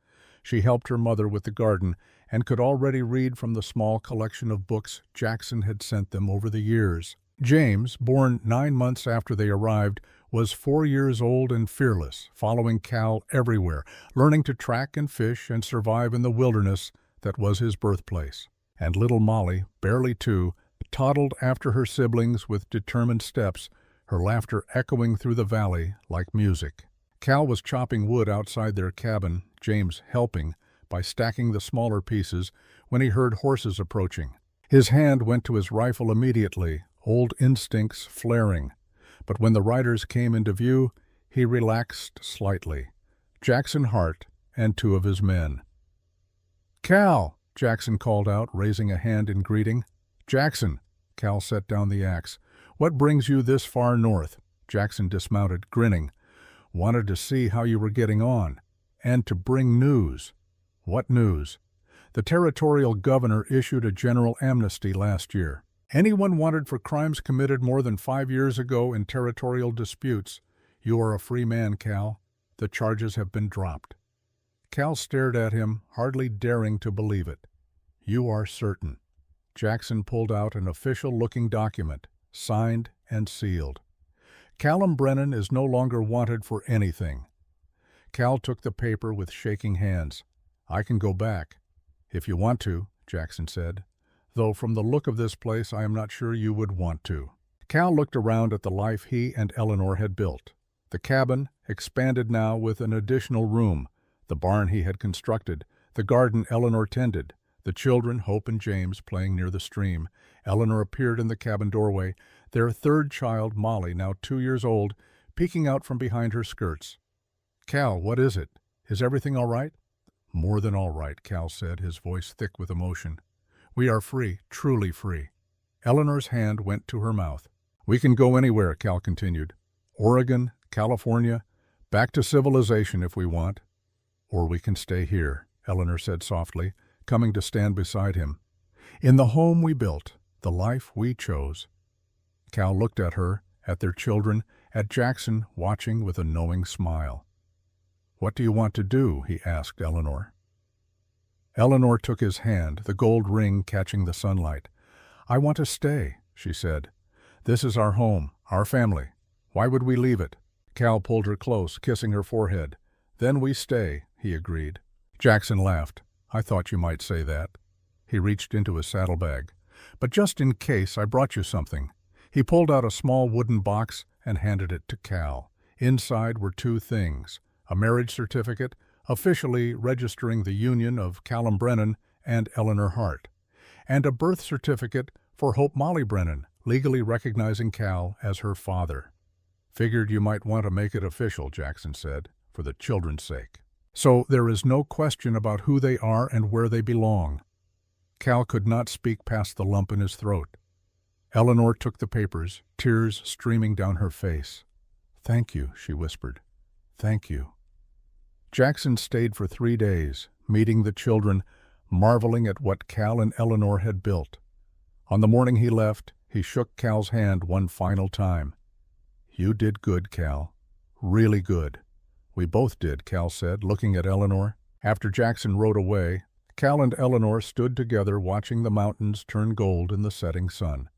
She helped her mother with the garden and could already read from the small collection of books Jackson had sent them over the years. James, born 9 months after they arrived, was 4 years old and fearless, following Cal everywhere, learning to track and fish and survive in the wilderness that was his birthplace. And little Molly, barely 2, toddled after her siblings with determined steps, her laughter echoing through the valley like music. Cal was chopping wood outside their cabin, James helping, by stacking the smaller pieces, when he heard horses approaching. His hand went to his rifle immediately, old instincts flaring. But when the riders came into view, he relaxed slightly. Jackson Hart and 2 of his men. "Cal!" Jackson called out, raising a hand in greeting. "Jackson!" Cal set down the axe. "What brings you this far north?" Jackson dismounted, grinning. "Wanted to see how you were getting on. And to bring news." "What news?" "The territorial governor issued a general amnesty last year. Anyone wanted for crimes committed more than 5 years ago in territorial disputes. You are a free man, Cal. The charges have been dropped." Cal stared at him, hardly daring to believe it. "You are certain?" Jackson pulled out an official-looking document, signed and sealed. "Callum Brennan is no longer wanted for anything." Cal took the paper with shaking hands. "I can go back." "If you want to," Jackson said. "Though from the look of this place I am not sure you would want to." Cal looked around at the life he and Eleanor had built. The cabin, expanded now with an additional room, the barn he had constructed, the garden Eleanor tended, the children, Hope and James, playing near the stream. Eleanor appeared in the cabin doorway, their 3rd child, Molly, now 2 years old, peeking out from behind her skirts. "Cal, what is it? Is everything all right?" "More than all right," Cal said, his voice thick with emotion. "We are free, truly free." Eleanor's hand went to her mouth. "We can go anywhere," Cal continued. "Oregon, California, back to civilization if we want." "Or we can stay here," Eleanor said softly, coming to stand beside him. "In the home we built, the life we chose." Cal looked at her, at their children, at Jackson, watching with a knowing smile. "What do you want to do?" he asked Eleanor. Eleanor took his hand, the gold ring catching the sunlight. "I want to stay," she said. "This is our home, our family. Why would we leave it?" Cal pulled her close, kissing her forehead. "Then we stay," he agreed. Jackson laughed. "I thought you might say that." He reached into his saddlebag. "But just in case, I brought you something." He pulled out a small wooden box and handed it to Cal. Inside were 2 things: a marriage certificate, officially registering the union of Callum Brennan and Eleanor Hart, and a birth certificate for Hope Molly Brennan, legally recognizing Cal as her father. "Figured you might want to make it official," Jackson said, "for the children's sake. So there is no question about who they are and where they belong." Cal could not speak past the lump in his throat. Eleanor took the papers, tears streaming down her face. "Thank you," she whispered. "Thank you." Jackson stayed for 3 days, meeting the children, marveling at what Cal and Eleanor had built. On the morning he left, he shook Cal's hand one final time. "You did good, Cal. Really good." "We both did," Cal said, looking at Eleanor. After Jackson rode away, Cal and Eleanor stood together watching the mountains turn gold in the setting sun.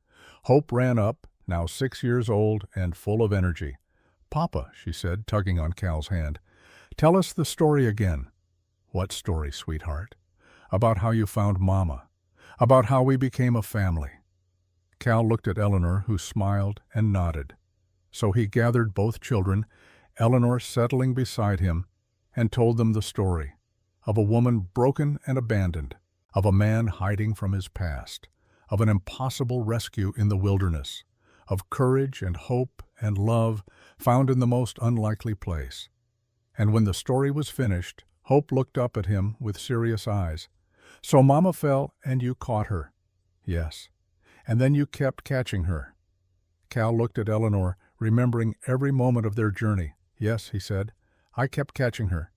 Hope ran up, now 6 years old and full of energy. "Papa," she said, tugging on Cal's hand, "tell us the story again." "What story, sweetheart?" "About how you found Mama. About how we became a family." Cal looked at Eleanor, who smiled and nodded. So he gathered both children, Eleanor settling beside him, and told them the story of a woman broken and abandoned, of a man hiding from his past, of an impossible rescue in the wilderness, of courage and hope and love found in the most unlikely place. And when the story was finished, Hope looked up at him with serious eyes. "So Mama fell and you caught her." "Yes. And then you kept catching her." Cal looked at Eleanor, remembering every moment of their journey. "Yes," he said, "I kept catching her.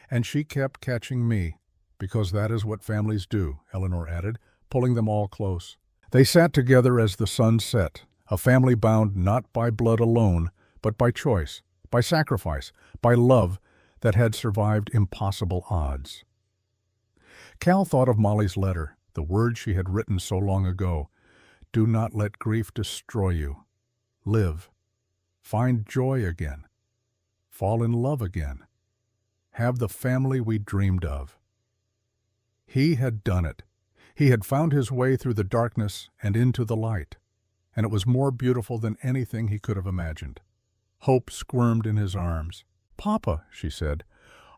And she kept catching me, because that is what families do," Eleanor added, pulling them all close. They sat together as the sun set, a family bound not by blood alone, but by choice, by sacrifice, by love that had survived impossible odds. Cal thought of Molly's letter, the words she had written so long ago. "Do not let grief destroy you. Live. find joy again, fall in love again, have the family we dreamed of. He had done it. He had found his way through the darkness and into the light, and it was more beautiful than anything he could have imagined. Hope squirmed in his arms. "Papa," she said,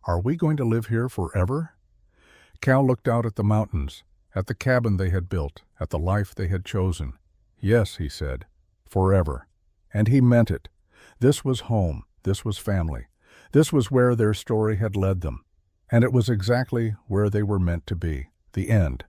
"are we going to live here forever?" Cal looked out at the mountains, at the cabin they had built, at the life they had chosen. "Yes," he said, "forever." And he meant it. This was home. This was family. This was where their story had led them. And it was exactly where they were meant to be. The end.